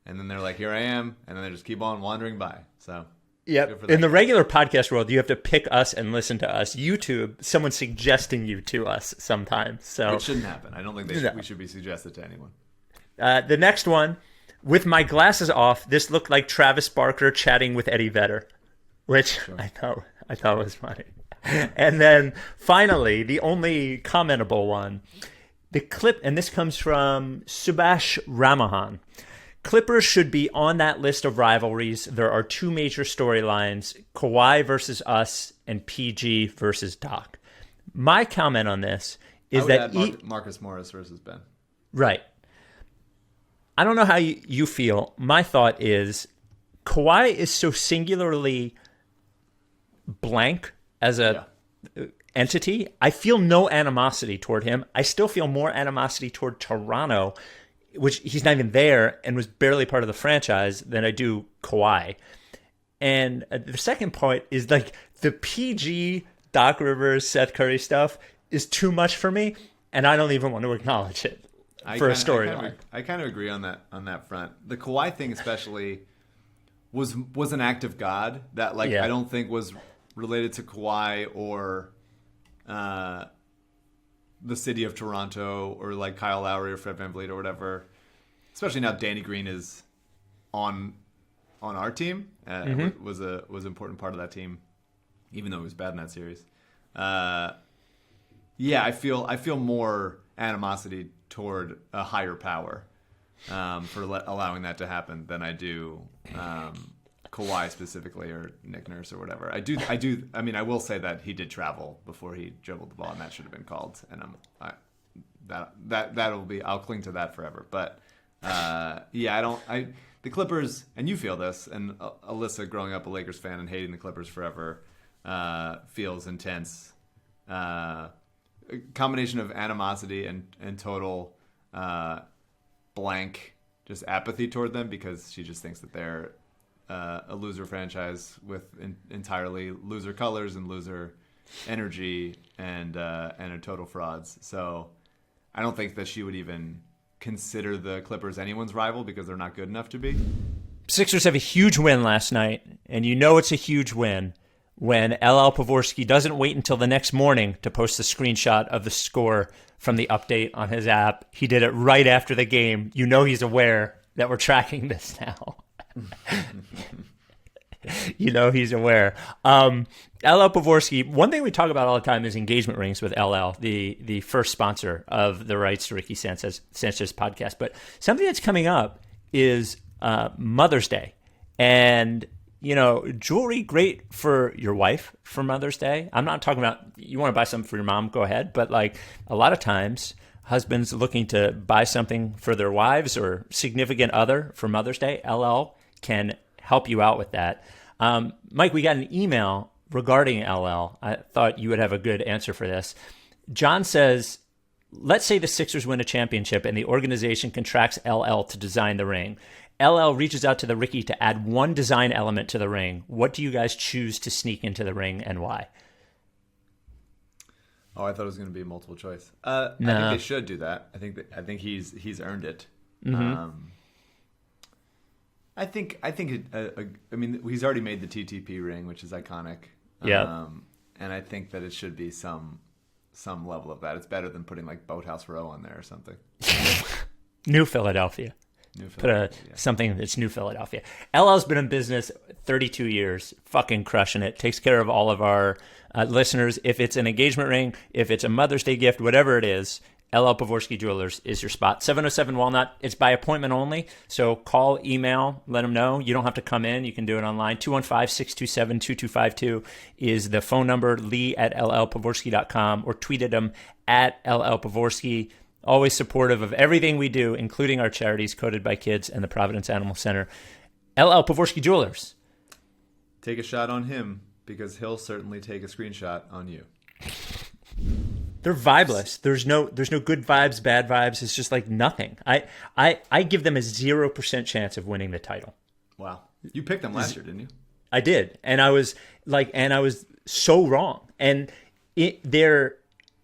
and then they're like, here I am, and then they just keep on wandering by. So. Yep. In the regular podcast world, you have to pick us and listen to us. YouTube, someone's suggesting you to us sometimes. So it shouldn't happen. I don't think we should be suggested to anyone. The next one, with my glasses off, this looked like Travis Barker chatting with Eddie Vedder, which I thought was funny. And then finally, the only commentable one, the clip, and this comes from Subhash Ramahan. Clippers should be on that list of rivalries. There are two major storylines, Kawhi versus us and PG versus Doc. My comment on this is that Marcus Morris versus Ben. Right. I don't know how you feel. My thought is Kawhi is so singularly blank as a entity. I feel no animosity toward him. I still feel more animosity toward Toronto, which he's not even there and was barely part of the franchise, than I do Kawhi. And the second point is like the PG Doc Rivers, Seth Curry stuff is too much for me, and I don't even want to acknowledge it for a storyline. I kind of agree on that front. The Kawhi thing especially was an act of God that I don't think was related to Kawhi or the city of Toronto or like Kyle Lowry or Fred VanVleet or whatever. Especially now Danny Green is on our team. Was an important part of that team, even though he was bad in that series. I feel more animosity toward a higher power for allowing that to happen than I do Kawhi specifically or Nick Nurse or whatever. I do. I mean, I will say that he did travel before he dribbled the ball, and that should have been called. And that'll be. I'll cling to that forever. But the Clippers, and you feel this, and Alyssa, growing up a Lakers fan and hating the Clippers forever, feels intense. A combination of animosity and total blank, just apathy toward them because she just thinks that they're a loser franchise with entirely loser colors and loser energy and are total frauds. So I don't think that she would even consider the Clippers anyone's rival because they're not good enough to be. Sixers have a huge win last night, and you know it's a huge win when LL Pavorsky doesn't wait until the next morning to post a screenshot of the score from the update on his app. He did it right after the game. You know he's aware that we're tracking this now. You know he's aware. LL Pavorsky, one thing we talk about all the time is engagement rings with LL, the first sponsor of the rights to Ricky Sanchez podcast. But something that's coming up is Mother's Day. And, you know, jewelry, great for your wife for Mother's Day. I'm not talking about you want to buy something for your mom, go ahead. But like a lot of times, husbands looking to buy something for their wives or significant other for Mother's Day, LL can help you out with that. Mike, we got an email regarding LL. I thought you would have a good answer for this. John says, let's say the Sixers win a championship and the organization contracts LL to design the ring. LL reaches out to the Ricky to add one design element to the ring. What do you guys choose to sneak into the ring and why? Oh, I thought it was going to be a multiple choice. No. I think they should do that. I think he's earned it. Mm-hmm. I mean, he's already made the TTP ring, which is iconic. Yeah. And I think that it should be some level of that. It's better than putting like Boathouse Row on there or something. New Philadelphia. Something that's New Philadelphia. LL's been in business 32 years, fucking crushing it. Takes care of all of our listeners. If it's an engagement ring, if it's a Mother's Day gift, whatever it is, LL Pavorsky Jewelers is your spot. 707 Walnut. It's by appointment only. So call, email, let them know. You don't have to come in. You can do it online. 215-627-2252 is the phone number. Lee@llpavorsky.com or tweet at them at @LLPavorsky. Always supportive of everything we do, including our charities, Coded by Kids and the Providence Animal Center. LL Pavorsky Jewelers. Take a shot on him because he'll certainly take a screenshot on you. They're vibeless. There's no good vibes, bad vibes. It's just like nothing. I give them a 0% chance of winning the title. Wow. You picked them last year, didn't you? I did. And I was so wrong. And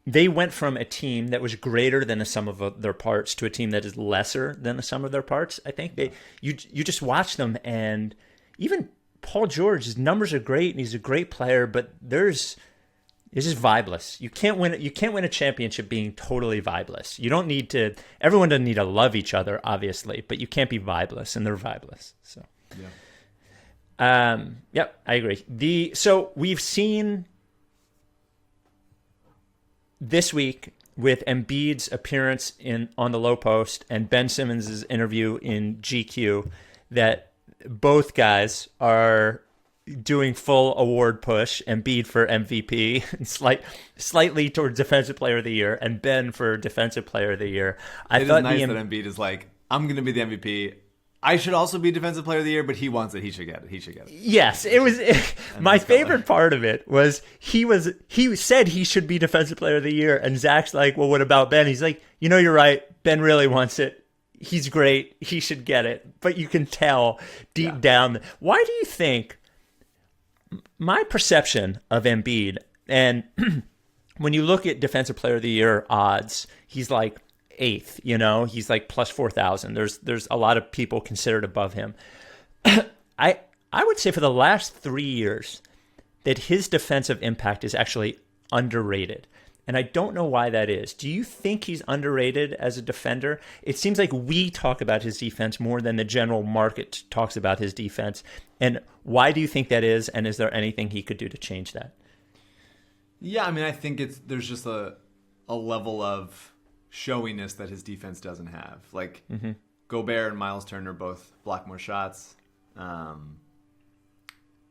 they went from a team that was greater than the sum of their parts to a team that is lesser than the sum of their parts. I think you just watch them, and even Paul George, his numbers are great and he's a great player, but there's It's just vibeless. You can't win a championship being totally vibeless. You don't need to. Everyone doesn't need to love each other, obviously, but you can't be vibeless, and they're vibeless. So, yep, I agree. So we've seen this week with Embiid's appearance on the low post and Ben Simmons' interview in GQ that both guys are doing full award push. Embiid for MVP, and slightly towards Defensive Player of the Year, and Ben for Defensive Player of the Year. It is nice that Embiid is like, I'm going to be the MVP. I should also be Defensive Player of the Year, but he wants it. He should get it. Yes, it was. My favorite part of it was he said he should be Defensive Player of the Year, and Zach's like, well, what about Ben? He's like, you're right. Ben really wants it. He's great. He should get it. But you can tell deep down. Why do you think? My perception of Embiid, and when you look at Defensive Player of the Year odds, he's like 8th, he's like plus 4,000. There's a lot of people considered above him. I would say for the last 3 years that his defensive impact is actually underrated. And I don't know why that is. Do you think he's underrated as a defender? It seems like we talk about his defense more than the general market talks about his defense. And why do you think that is? And is there anything he could do to change that? Yeah, I mean, I think there's just a level of showiness that his defense doesn't have. Like, Gobert and Miles Turner both block more shots. And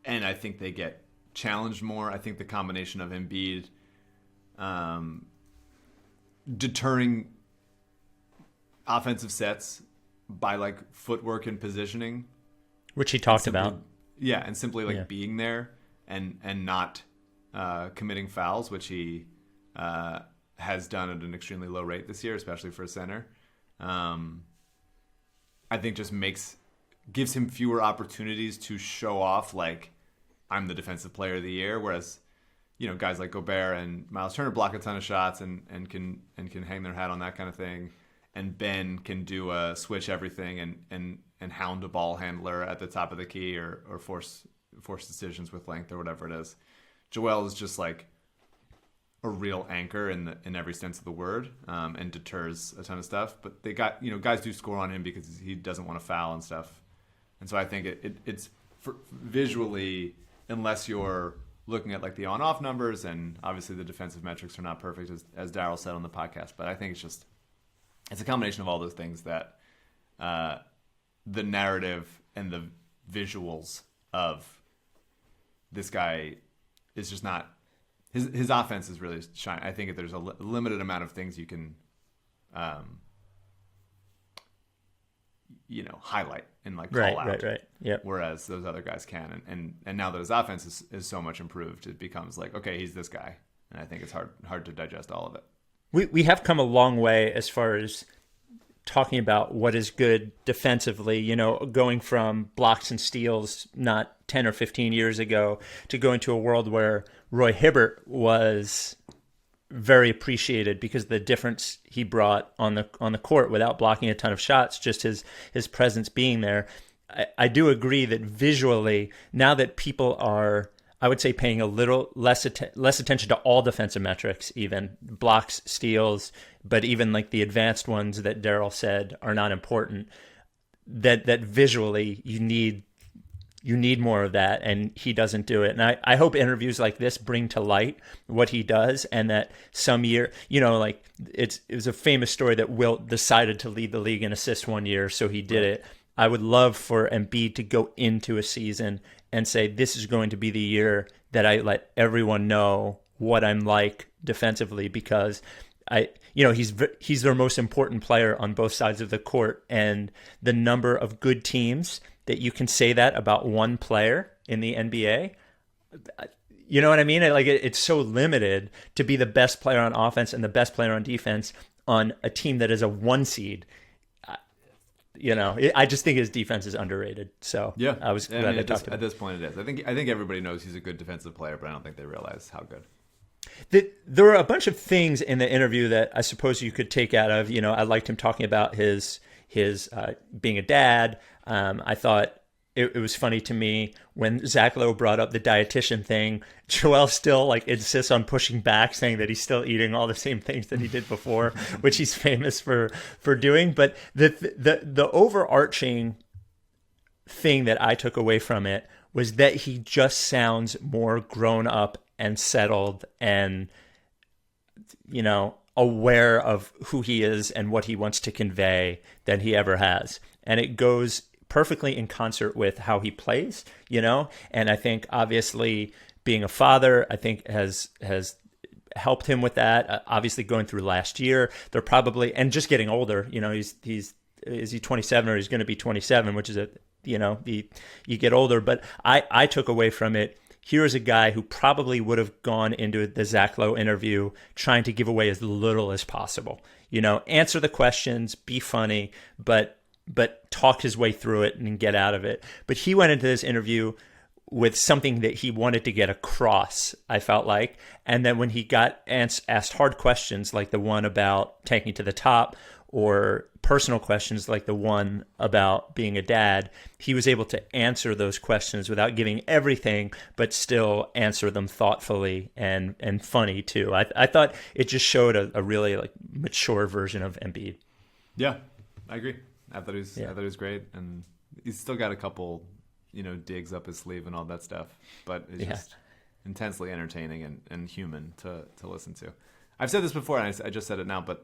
I think they get challenged more. I think the combination of Embiid deterring offensive sets by like footwork and positioning, which he talked about. Yeah, and simply being there and not committing fouls, which he has done at an extremely low rate this year, especially for a center. I think just gives him fewer opportunities to show off like, I'm the Defensive Player of the Year, whereas guys like Gobert and Miles Turner block a ton of shots and can hang their hat on that kind of thing. And Ben can do a switch everything and hound a ball handler at the top of the key or force decisions with length or whatever it is. Joel is just like a real anchor in every sense of the word, and deters a ton of stuff. But they got guys do score on him because he doesn't want to foul and stuff. And so I think it's visually, unless you're looking at like the on-off numbers, and obviously the defensive metrics are not perfect, as Daryl said on the podcast. But I think it's a combination of all those things that the narrative and the visuals of this guy is just not his offense is really shining. I think there's a limited amount of things you can highlight and like call out. Right. Yep. Whereas those other guys can, and now that his offense is so much improved, it becomes like, okay, he's this guy, and I think it's hard to digest all of it. We have come a long way as far as talking about what is good defensively, going from blocks and steals not 10 or 15 years ago to going to a world where Roy Hibbert was very appreciated because the difference he brought on the court without blocking a ton of shots, just his presence being there. I do agree that visually, now that people are, I would say, paying a little less attention to all defensive metrics, even blocks, steals, but even like the advanced ones that Daryl said are not important, that visually you need more of that, and he doesn't do it. And I hope interviews like this bring to light what he does, and that some year, like it was a famous story that Wilt decided to lead the league in assists one year, so he did it. I would love for Embiid to go into a season and say, this is going to be the year that I let everyone know what I'm like defensively, because he's their most important player on both sides of the court, and the number of good teams that you can say that about one player in the NBA. You know what I mean? It's so limited to be the best player on offense and the best player on defense on a team that is a 1 seed. I just think his defense is underrated. So yeah, I was glad I talked about it. At this point, it is. I think everybody knows he's a good defensive player, but I don't think they realize how good. There were a bunch of things in the interview that I suppose you could take out of. I liked him talking about his being a dad. I thought it was funny to me when Zach Lowe brought up the dietitian thing. Joel still like insists on pushing back, saying that he's still eating all the same things that he did before, which he's famous for doing. But the overarching thing that I took away from it was that he just sounds more grown up and settled and, you know, aware of who he is and what he wants to convey than he ever has. And it goes perfectly in concert with how he plays, you know? And I think obviously being a father, I think has helped him with that. Obviously going through last year, they're probably, and just getting older, you know, is he 27 or he's going to be 27, which is you get older. But I took away from it, here's a guy who probably would have gone into the Zach Lowe interview trying to give away as little as possible. You know, answer the questions, be funny, but talk his way through it and get out of it. But he went into this interview with something that he wanted to get across, I felt like. And then when he got asked hard questions like the one about tanking to the top, or personal questions like the one about being a dad, he was able to answer those questions without giving everything, but still answer them thoughtfully and funny too. I thought it just showed a really like mature version of Embiid. Yeah, I agree. I thought he was great, and he's still got a couple, you know, digs up his sleeve and all that stuff, but it's just intensely entertaining and human to listen to. I've said this before, and I just said it now, but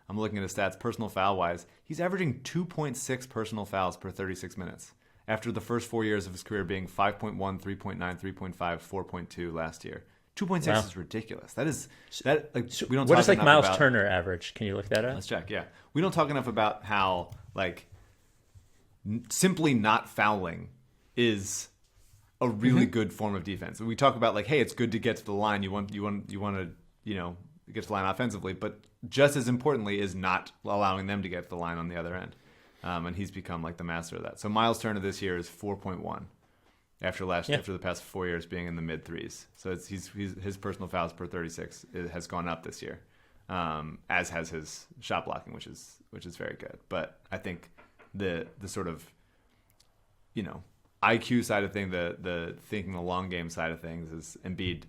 I'm looking at his stats, personal foul-wise. He's averaging 2.6 personal fouls per 36 minutes after the first 4 years of his career being 5.1, 3.9, 3.5, 4.2 last year. 2.6 is ridiculous. We don't. What talk is like enough Miles about, Turner average? Can you look that up? Let's check. Yeah, we don't talk enough about how like simply not fouling is a really good form of defense. We talk about like, hey, it's good to get to the line. You want to get to the line offensively, but just as importantly is not allowing them to get to the line on the other end. And he's become like the master of that. So Miles Turner this year is 4.1 after the past 4 years being in the mid threes. So his personal fouls per 36 has gone up this year, as has his shot blocking, which is very good. But I think the sort of, you know, IQ side of thing, the thinking the long game side of things is Embiid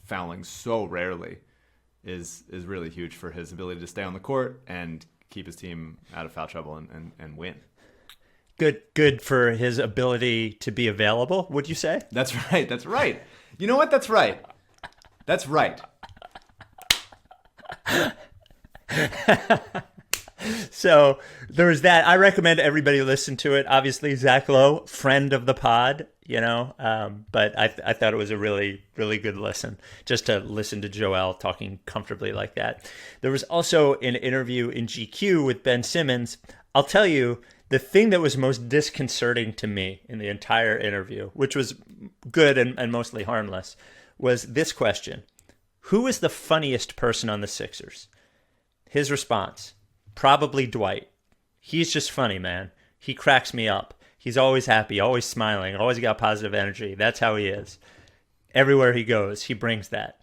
fouling so rarely is really huge for his ability to stay on the court and keep his team out of foul trouble and win. Good for his ability to be available, would you say? That's right. You know what? That's right. So there was that. I recommend everybody listen to it. Obviously, Zach Lowe, friend of the pod, you know, but I thought it was a really, really good listen just to listen to Joel talking comfortably like that. There was also an interview in GQ with Ben Simmons. I'll tell you, the thing that was most disconcerting to me in the entire interview, which was good and mostly harmless, was this question. Who is the funniest person on the Sixers? His response, probably Dwight. He's just funny, man. He cracks me up. He's always happy, always smiling, always got positive energy. That's how he is. Everywhere he goes, he brings that.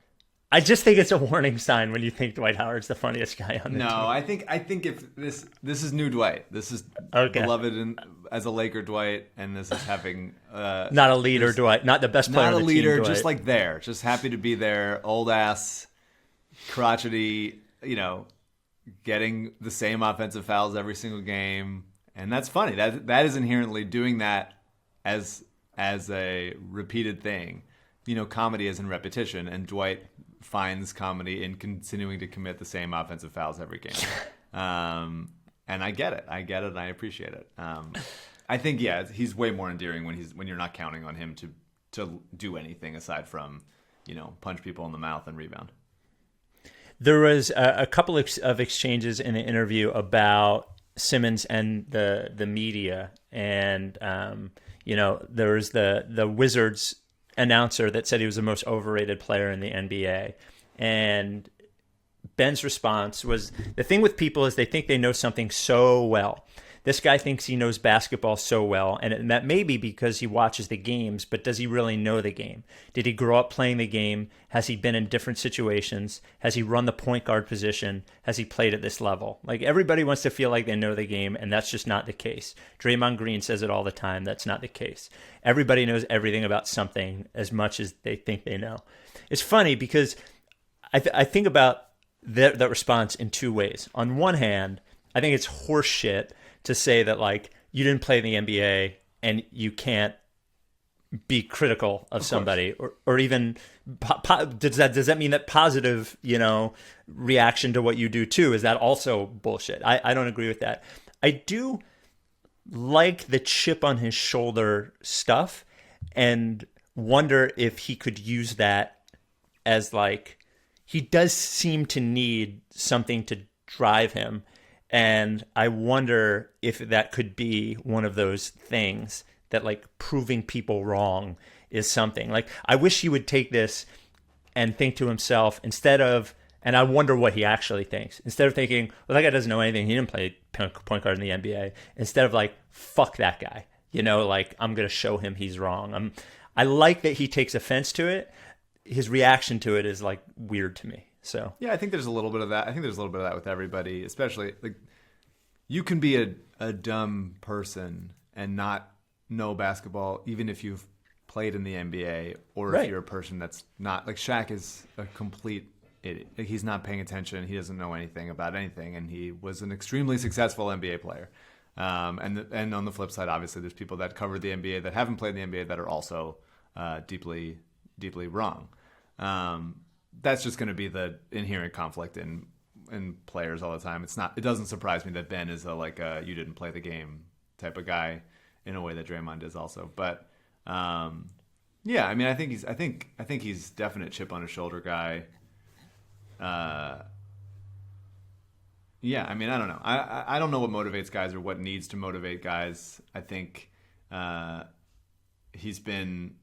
I just think it's a warning sign when you think Dwight Howard's the funniest guy on the team. No, I think if this is new Dwight. This is beloved as a Laker Dwight, and this is having not a leader Dwight, not the best player on the team. Not a leader, just like there, just happy to be there, old ass, crotchety, you know, getting the same offensive fouls every single game, and that's funny. That is inherently doing that as a repeated thing. You know, comedy is in repetition, and Dwight finds comedy in continuing to commit the same offensive fouls every game. And I get it, and I appreciate it. I think he's way more endearing when you're not counting on him to do anything aside from, you know, punch people in the mouth and rebound. There was a couple of exchanges in the interview about Simmons and the media, and you know, there was the Wizards announcer that said he was the most overrated player in the NBA, and Ben's response was, the thing with people is they think they know something so well this guy thinks he knows basketball so well, and that may be because he watches the games, but does he really know the game? Did he grow up playing the game? Has he been in different situations? Has he run the point guard position? Has he played at this level? Like, everybody wants to feel like they know the game, and that's just not the case. Draymond Green says it all the time. That's not the case. Everybody knows everything about something as much as they think they know. It's funny because I think about that response in two ways. On one hand, I think it's horse shit to say that, like, you didn't play in the NBA and you can't be critical of somebody, or even does that mean that positive, reaction to what you do too? Is that also bullshit? I don't agree with that. I do like the chip on his shoulder stuff and wonder if he could use that as, like, he does seem to need something to drive him. And I wonder if that could be one of those things that, like, proving people wrong is something. Like, I wish he would take this and think to himself, instead of, and I wonder what he actually thinks, instead of thinking, well, that guy doesn't know anything, he didn't play point guard in the NBA, instead of, like, fuck that guy, like, I'm going to show him he's wrong. I like that he takes offense to it. His reaction to it is, like, weird to me. So yeah, I think there's a little bit of that. I think there's a little bit of that with everybody, especially, like, you can be a dumb person and not know basketball, even if you've played in the NBA, or if you're a person that's not, like, Shaq is a complete idiot. Like, he's not paying attention. He doesn't know anything about anything, and he was an extremely successful NBA player. And on the flip side, obviously, there's people that cover the NBA that haven't played in the NBA that are also deeply, deeply wrong. That's just going to be the inherent conflict in players all the time. It doesn't surprise me that Ben is a you didn't play the game type of guy in a way that Draymond is also. But yeah, I mean, I think he's definite chip on his shoulder guy. Yeah, I mean, I don't know. I don't know what motivates guys or what needs to motivate guys. I think he's been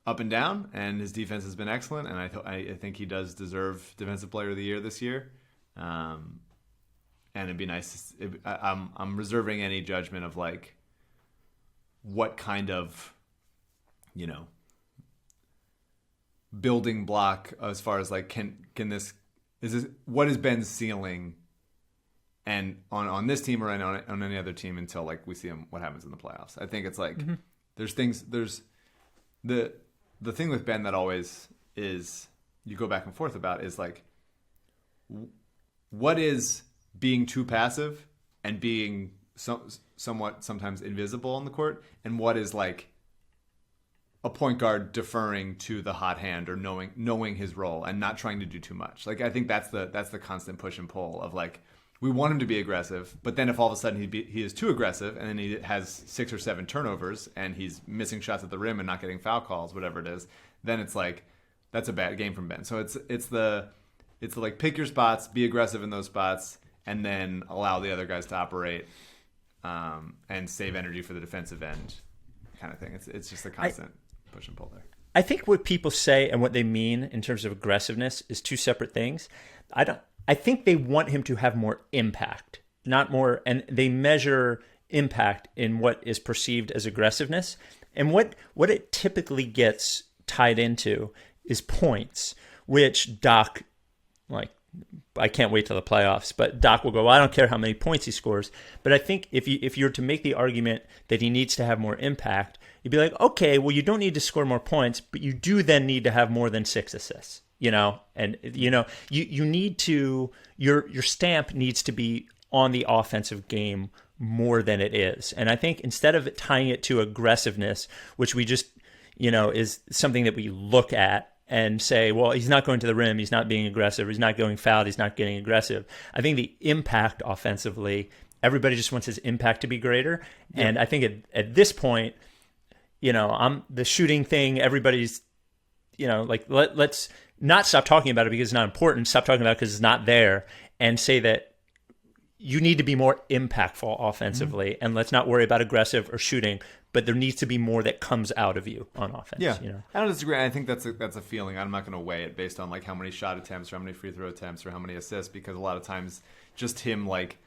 up and down, and his defense has been excellent, and I think he does deserve Defensive Player of the Year this year. And it'd be nice. I'm reserving any judgment of, like, what kind of, building block as far as, like, what is Ben's ceiling, and on this team or on any other team, until, like, we see what happens in the playoffs. I think it's like there's the thing with Ben that always is, you go back and forth about, is, like, what is being too passive and being somewhat sometimes invisible on the court, and what is, like, a point guard deferring to the hot hand or knowing his role and not trying to do too much. Like, I think that's the constant push and pull of, like, we want him to be aggressive, but then if all of a sudden he is too aggressive and then he has 6 or 7 turnovers and he's missing shots at the rim and not getting foul calls, whatever it is, then it's like, that's a bad game from Ben. So it's the like, pick your spots, be aggressive in those spots, and then allow the other guys to operate, and save energy for the defensive end, kind of thing. It's just a constant push and pull there. I think what people say and what they mean in terms of aggressiveness is two separate things. I think they want him to have more impact, not more, and they measure impact in what is perceived as aggressiveness. And what it typically gets tied into is points, which Doc, like, I can't wait till the playoffs, but Doc will go, well, I don't care how many points he scores. But I think if you're to make the argument that he needs to have more impact, you'd be like, okay, well, you don't need to score more points, but you do then need to have more than 6 assists. And you need to, your stamp needs to be on the offensive game more than it is. And I think instead of tying it to aggressiveness, which we just, is something that we look at and say, well, he's not going to the rim, he's not being aggressive, he's not going fouled, he's not getting aggressive. I think the impact offensively, everybody just wants his impact to be greater. Yeah. And I think at this point, I'm the shooting thing, everybody's, like, let's not stop talking about it because it's not important, stop talking about it because it's not there, and say that you need to be more impactful offensively, and let's not worry about aggressive or shooting, but there needs to be more that comes out of you on offense. Yeah, I don't disagree. I think that's a feeling. I'm not going to weigh it based on, like, how many shot attempts or how many free throw attempts or how many assists, because a lot of times just him like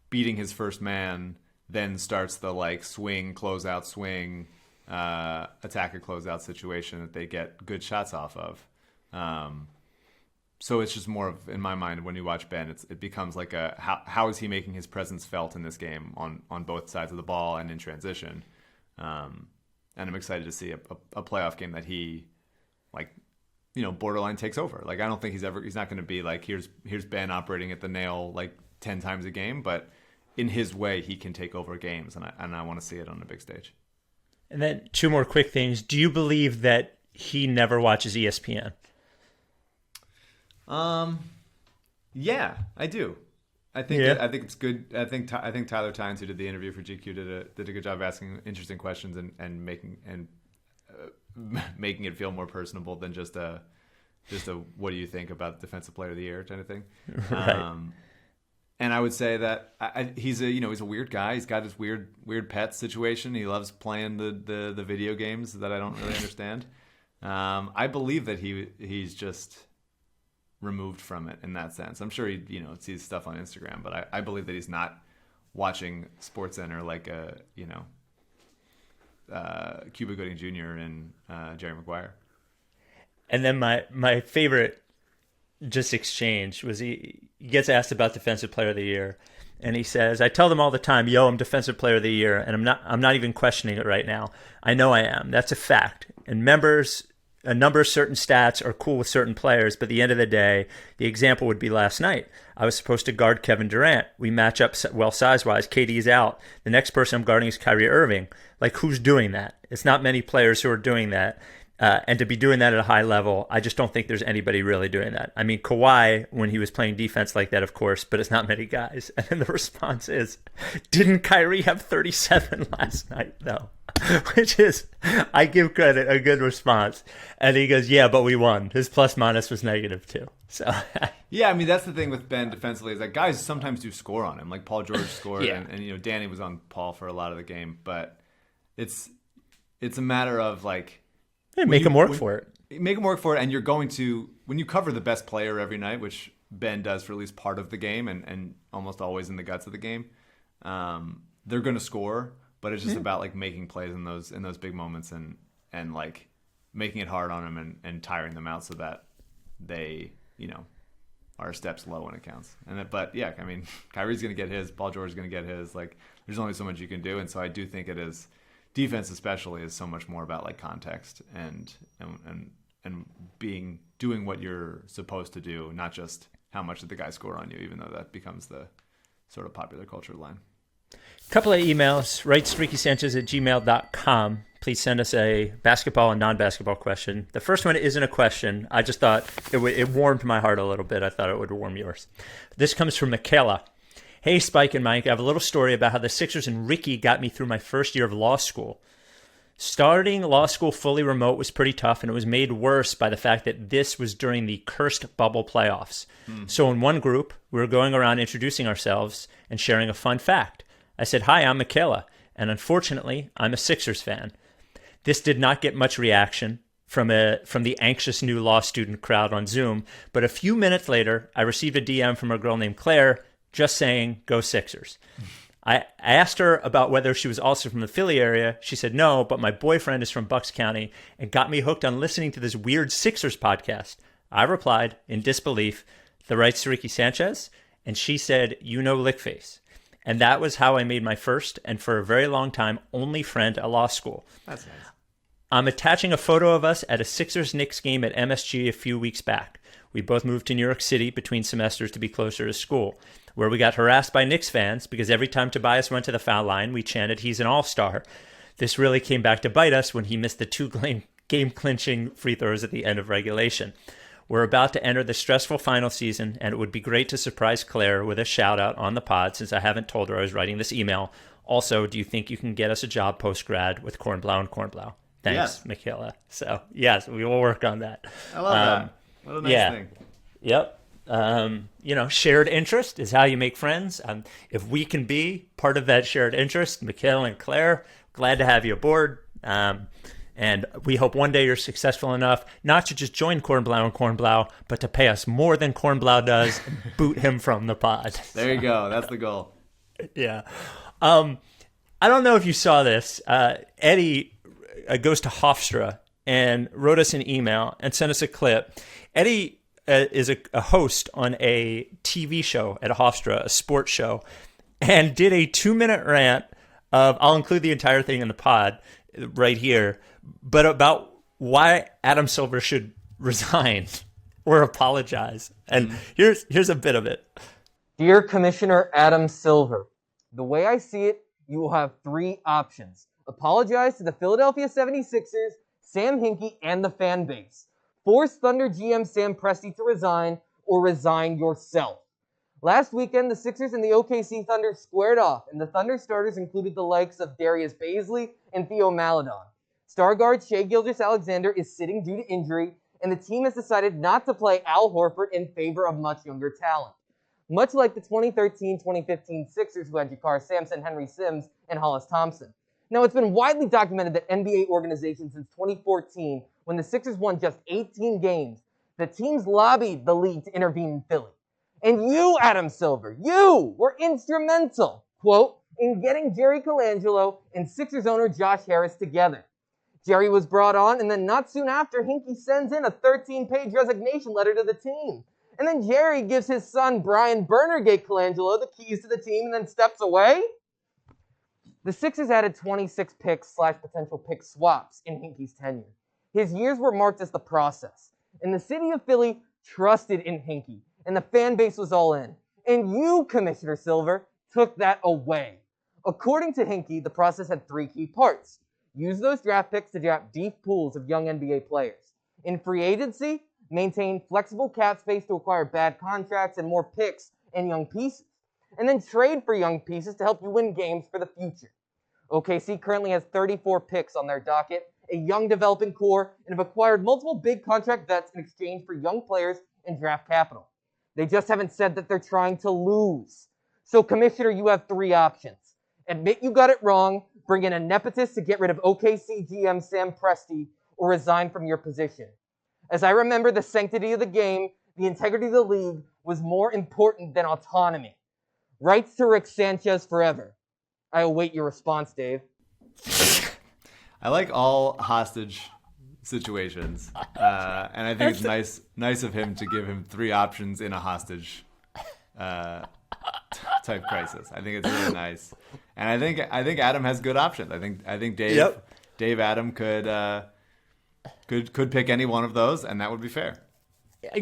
beating his first man, then starts the like swing, closeout swing, attack a closeout situation that they get good shots off of. So it's just more of, in my mind, when you watch Ben, it becomes like how is he making his presence felt in this game on both sides of the ball and in transition. And I'm excited to see a playoff game that he, like, borderline takes over. Like, I don't think he's not going to be like, here's Ben operating at the nail like 10 times a game, but in his way, he can take over games, and I want to see it on a big stage. And then 2 more quick things. Do you believe that he never watches ESPN? Yeah, I do. I think it's good. I think Tyler Tynes, who did the interview for GQ, did a good job asking interesting questions and making it feel more personable than just a what do you think about Defensive Player of the Year kind of thing. Right. And I would say that he's a weird guy. He's got his weird pet situation. He loves playing the video games that I don't really understand. I believe that he's just removed from it in that sense. I'm sure he sees stuff on Instagram, but I believe that he's not watching SportsCenter like Cuba Gooding Jr. and Jerry Maguire. And then my favorite just exchange was he gets asked about Defensive Player of the Year, and he says, "I tell them all the time, yo, I'm Defensive Player of the Year, and I'm not even questioning it right now. I know I am. That's a fact. And a number of certain stats are cool with certain players, but at the end of the day, the example would be last night. I was supposed to guard Kevin Durant. We match up well size-wise. KD's out. The next person I'm guarding is Kyrie Irving. Like, who's doing that? It's not many players who are doing that. And to be doing that at a high level, I just don't think there's anybody really doing that. I mean, Kawhi, when he was playing defense like that, of course, but it's not many guys." And then the response is, "Didn't Kyrie have 37 last night, though?" Which is, I give credit, a good response. And he goes, "Yeah, but we won. His plus minus was -2. So yeah, I mean, that's the thing with Ben defensively, is that guys sometimes do score on him. Like Paul George scored, Yeah. and Danny was on Paul for a lot of the game. But it's a matter of like, make him work for it. Make him work for it, and you're going to, when you cover the best player every night, which Ben does for at least part of the game and almost always in the guts of the game, they're going to score. But it's just about like making plays in those big moments and like making it hard on them and tiring them out so that they are steps low when it counts. But yeah, I mean, Kyrie's going to get his, Paul George is going to get his. Like, there's only so much you can do, and so I do think it is, defense especially is so much more about like context and doing what you're supposed to do, not just how much did the guy score on you, even though that becomes the sort of popular culture line. Couple of emails. Write streakysanchez@gmail.com. Please send us a basketball and non-basketball question. The first one isn't a question. I just thought it warmed my heart a little bit. I thought it would warm yours. This comes from Michaela. "Hey, Spike and Mike, I have a little story about how the Sixers and Ricky got me through my first year of law school. Starting law school fully remote was pretty tough, and it was made worse by the fact that this was during the cursed bubble playoffs. So in one group, we were going around introducing ourselves and sharing a fun fact. I said, 'Hi, I'm Michaela, and unfortunately, I'm a Sixers fan.' This did not get much reaction from the anxious new law student crowd on Zoom, but a few minutes later, I received a DM from a girl named Claire just saying, 'Go Sixers.' I asked her about whether she was also from the Philly area. She said no, but my boyfriend is from Bucks County and got me hooked on listening to this weird Sixers podcast. I replied, in disbelief, 'The rights to Ricky Sanchez?' And she said, 'You know Lickface.' And that was how I made my first, and for a very long time, only friend at law school. That's nice. I'm attaching a photo of us at a Sixers-Knicks game at MSG a few weeks back. We both moved to New York City between semesters to be closer to school, where we got harassed by Knicks fans because every time Tobias went to the foul line, we chanted, 'He's an all-star.' This really came back to bite us when he missed the 2 game-clinching free throws at the end of regulation. We're about to enter the stressful final season, and it would be great to surprise Claire with a shout-out on the pod since I haven't told her I was writing this email. Also, do you think you can get us a job post-grad with Kornblau and Kornblau? Thanks, yes. Michaela." So, yes, we will work on that. I love that. What a nice thing. Yep. Shared interest is how you make friends. If we can be part of that shared interest, Michaela and Claire, glad to have you aboard. And we hope one day you're successful enough not to just join Kornblau and Kornblau, but to pay us more than Kornblau does and boot him from the pod. There you go. That's the goal. Yeah. I don't know if you saw this. Eddie goes to Hofstra and wrote us an email and sent us a clip. Eddie is a host on a TV show at Hofstra, a sports show, and did a 2-minute rant of, I'll include the entire thing in the pod right here, but about why Adam Silver should resign or apologize. And here's a bit of it. Dear Commissioner Adam Silver, the way I see it, you will have 3 options. Apologize to the Philadelphia 76ers, Sam Hinkie, and the fan base. Force Thunder GM Sam Presti to resign, or resign yourself. Last weekend, the Sixers and the OKC Thunder squared off, and the Thunder starters included the likes of Darius Baisley and Theo Maledon. Star guard Shai Gilgeous-Alexander is sitting due to injury, and the team has decided not to play Al Horford in favor of much younger talent. Much like the 2013-2015 Sixers who had Jakar Sampson, Henry Sims, and Hollis Thompson. Now, it's been widely documented that NBA organizations since 2014, when the Sixers won just 18 games, the teams lobbied the league to intervene in Philly. And you, Adam Silver, you were instrumental, quote, in getting Jerry Colangelo and Sixers owner Josh Harris together. Jerry was brought on, and then not soon after, Hinkie sends in a 13-page resignation letter to the team. And then Jerry gives his son, Brian Bernergate Colangelo, the keys to the team and then steps away? The Sixers added 26 picks/potential pick swaps in Hinkie's tenure. His years were marked as the process. And the city of Philly trusted in Hinkie, and the fan base was all in. And you, Commissioner Silver, took that away. According to Hinkie, the process had 3 key parts. Use those draft picks to draft deep pools of young NBA players. In free agency, maintain flexible cap space to acquire bad contracts and more picks and young pieces. And then trade for young pieces to help you win games for the future. OKC currently has 34 picks on their docket, a young developing core, and have acquired multiple big contract vets in exchange for young players and draft capital. They just haven't said that they're trying to lose. So, Commissioner, you have 3 options. Admit you got it wrong, bring in a nepotist to get rid of OKC GM Sam Presti, or resign from your position. As I remember the sanctity of the game, the integrity of the league was more important than autonomy. Rights to Rick Sanchez forever. I await your response, Dave. I like all hostage situations, and I think it's nice of him to give him 3 options in a hostage type crisis. I think it's really nice, and I think Adam has good options. I think Dave Adam could pick any one of those, and that would be fair.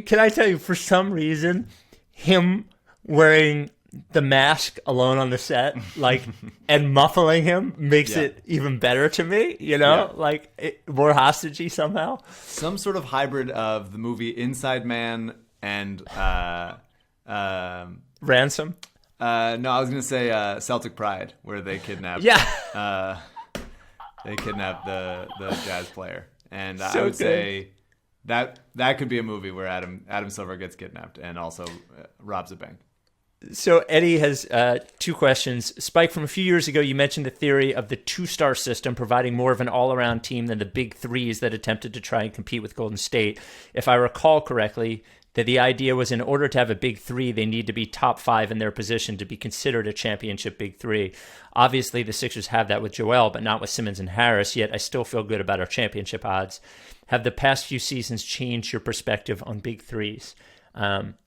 Can I tell you, for some reason, him wearing the mask alone on the set, and muffling him makes it even better to me, more hostagey somehow. Some sort of hybrid of the movie Inside Man and Ransom. No, I was going to say Celtic Pride, where they kidnap. They kidnap the jazz player, and I would say that could be a movie where Adam Silver gets kidnapped and also robs a bank. So Eddie has 2 questions. Spike, from a few years ago, you mentioned the theory of the 2-star system providing more of an all-around team than the big threes that attempted to try and compete with Golden State. If I recall correctly, that the idea was in order to have a big 3, they need to be top 5 in their position to be considered a championship big 3. Obviously, the Sixers have that with Joel, but not with Simmons and Harris, yet I still feel good about our championship odds. Have the past few seasons changed your perspective on big 3s?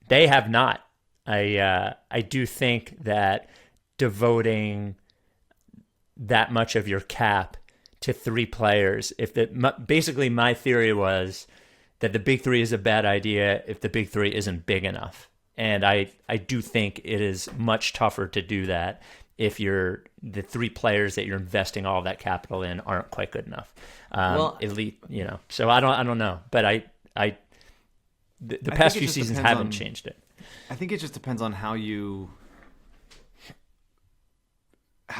They have not. I do think that devoting that much of your cap to 3 players, basically my theory was that the big 3 is a bad idea if the big 3 isn't big enough. And I do think it is much tougher to do that if the 3 players that you're investing all of that capital in aren't quite good enough. Elite, So I don't know, but the past few seasons haven't changed it. I think it just depends on how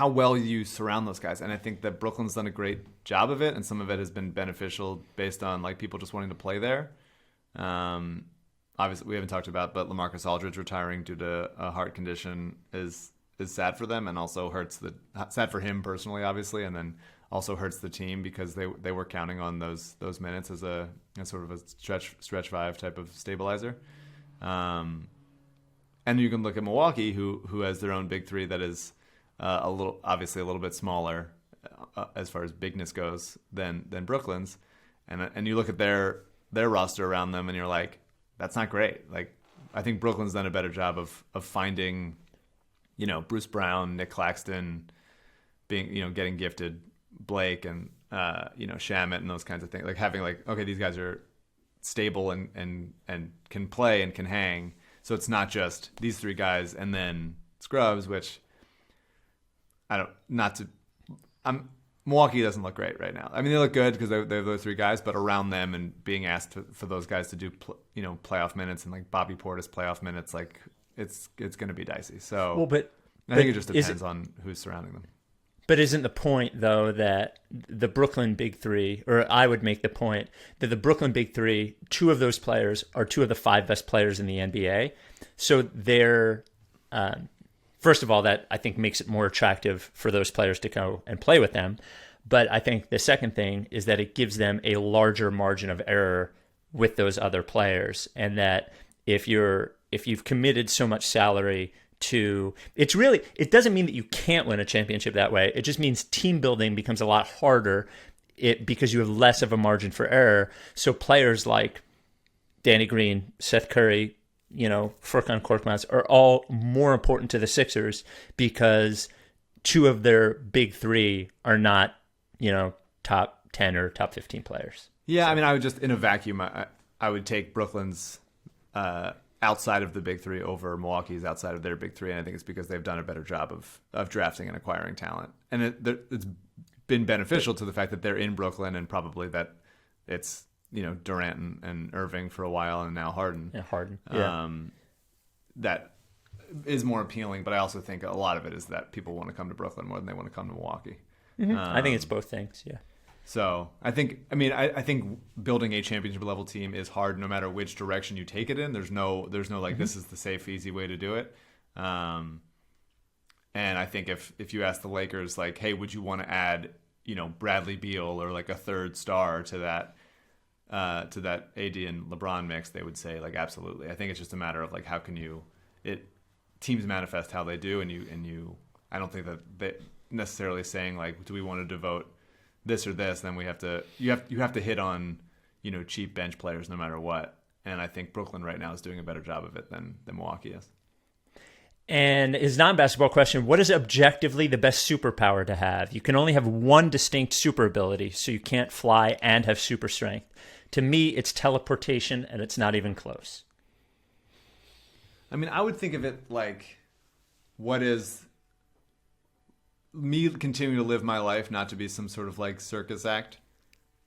well you surround those guys. And I think that Brooklyn's done a great job of it, and some of it has been beneficial based on people just wanting to play there. Obviously, we haven't talked about, but Lamarcus Aldridge retiring due to a heart condition is sad for them, and also sad for him personally, obviously, and then also hurts the team because they were counting on those minutes as sort of a stretch five type of stabilizer. And you can look at Milwaukee, who has their own big three that is obviously a little bit smaller as far as bigness goes than Brooklyn's, and you look at their roster around them, and you're like, that's not great. Like, I think Brooklyn's done a better job of finding, Bruce Brown, Nick Claxton, being getting gifted Blake and Shamet and those kinds of things. Like having okay, these guys are stable and can play and can hang. So it's not just these three guys and then scrubs, which Milwaukee doesn't look great right now. I mean, they look good because they have those three guys, but around them and being asked for those guys to do playoff minutes and like Bobby Portis playoff minutes, like it's going to be dicey. So I think it just depends on who's surrounding them. But isn't the point, though, that the Brooklyn Big Three, or I would make the point that the Brooklyn Big Three, two of those players are two of the 5 best players in the NBA. So they're, first of all, that I think makes it more attractive for those players to go and play with them. But I think the second thing is that it gives them a larger margin of error with those other players. And that if you've committed so much salary to, it doesn't mean that you can't win a championship that way. It just means team building becomes a lot harder because you have less of a margin for error. So players like Danny Green, Seth Curry, Furkan Korkmaz are all more important to the Sixers because two of their big three are not, top 10 or top 15 players. Yeah, so. I mean, I would just, in a vacuum, I would take Brooklyn's outside of the big three over Milwaukee's outside of their big three, and I think it's because they've done a better job of drafting and acquiring talent. And it's been beneficial to the fact that they're in Brooklyn and probably that it's, Durant and Irving for a while and now Harden. Yeah, Harden. Yeah. That is more appealing, but I also think a lot of it is that people want to come to Brooklyn more than they want to come to Milwaukee. Mm-hmm. I think it's both things, yeah. So I think building a championship level team is hard no matter which direction you take it in. There's no like, this is the safe, easy way to do it. And I think if you ask the Lakers, like, hey, would you want to add, Bradley Beal or like a third star to that AD and LeBron mix, they would say like, absolutely. I think it's just a matter of like, how can teams manifest how they do. And I don't think that they necessarily saying like, do we want to devote this or this? Then you have to hit on, cheap bench players no matter what. And I think Brooklyn right now is doing a better job of it than Milwaukee is. And his non-basketball question, what is objectively the best superpower to have? You can only have one distinct super ability, so you can't fly and have super strength. To me, it's teleportation, and it's not even close. I mean, I would think of it like, what is me continuing to live my life, not to be some sort of like circus act?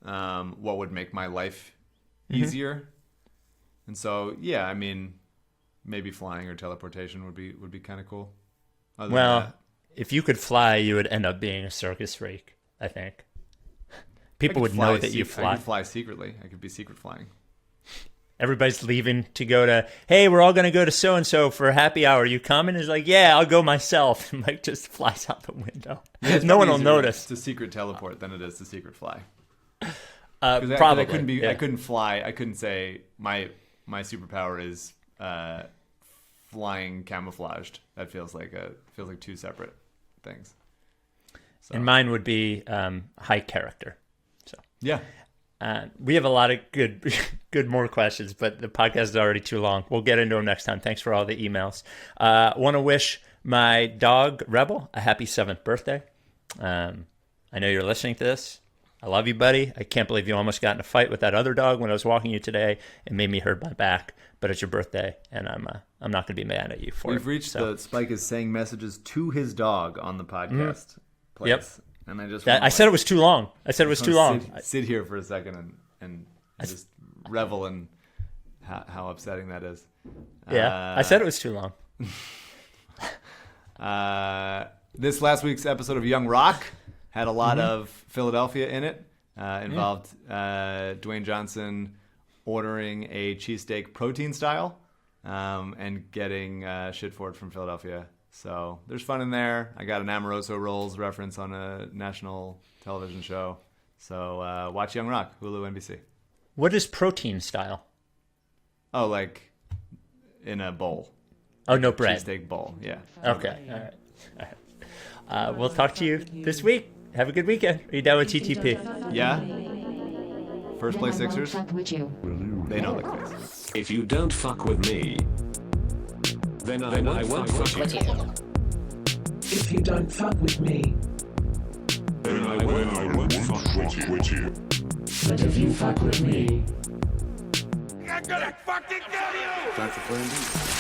What would make my life easier? And so, yeah, I mean, maybe flying or teleportation would be kind of cool. Well, if you could fly, you would end up being a circus freak, I think. People would know that you fly. I could fly secretly. I could be secret flying. Everybody's leaving to go to, hey, we're all going to go to so-and-so for happy hour. You coming? He's like, yeah, I'll go myself. And Mike just flies out the window. Yeah, no one will notice. It's a secret teleport than it is to secret fly. Probably. I couldn't fly. I couldn't say my superpower is flying camouflaged. That feels like two separate things. So. And mine would be high character. So yeah, we have a lot of good more questions, but the podcast is already too long. We'll get into them next time. Thanks for all the emails. Want to wish my dog Rebel a happy 7th birthday. I know you're listening to this. I love you, buddy. I can't believe you almost got in a fight with that other dog when I was walking you today. It made me hurt my back, but it's your birthday, and I'm not going to be mad at you for it. We've reached the Spike is saying messages to his dog on the podcast place. Yep. And I said it was too long. Sit here for a second and just revel in how upsetting that is. Yeah, I said it was too long. This last week's episode of Young Rock had a lot of Philadelphia in it. Involved Dwayne Johnson ordering a cheesesteak protein style and getting shit for it from Philadelphia So there's fun in there. I got an Amoroso Rolls reference on a national television show. So watch Young Rock, Hulu, NBC. What is protein style? Oh, like in a bowl. Oh, no bread. Cheesesteak bowl, yeah. Okay, all right. We'll talk to you this week. Have a good weekend. Are you down with TTP? Yeah. First place Then I Sixers. won't fuck with you. They know the place. If you don't fuck with me, then I won't fuck with you. If you don't fuck with me, Then I won't fuck with you. but if you fuck with me, Time for plan B.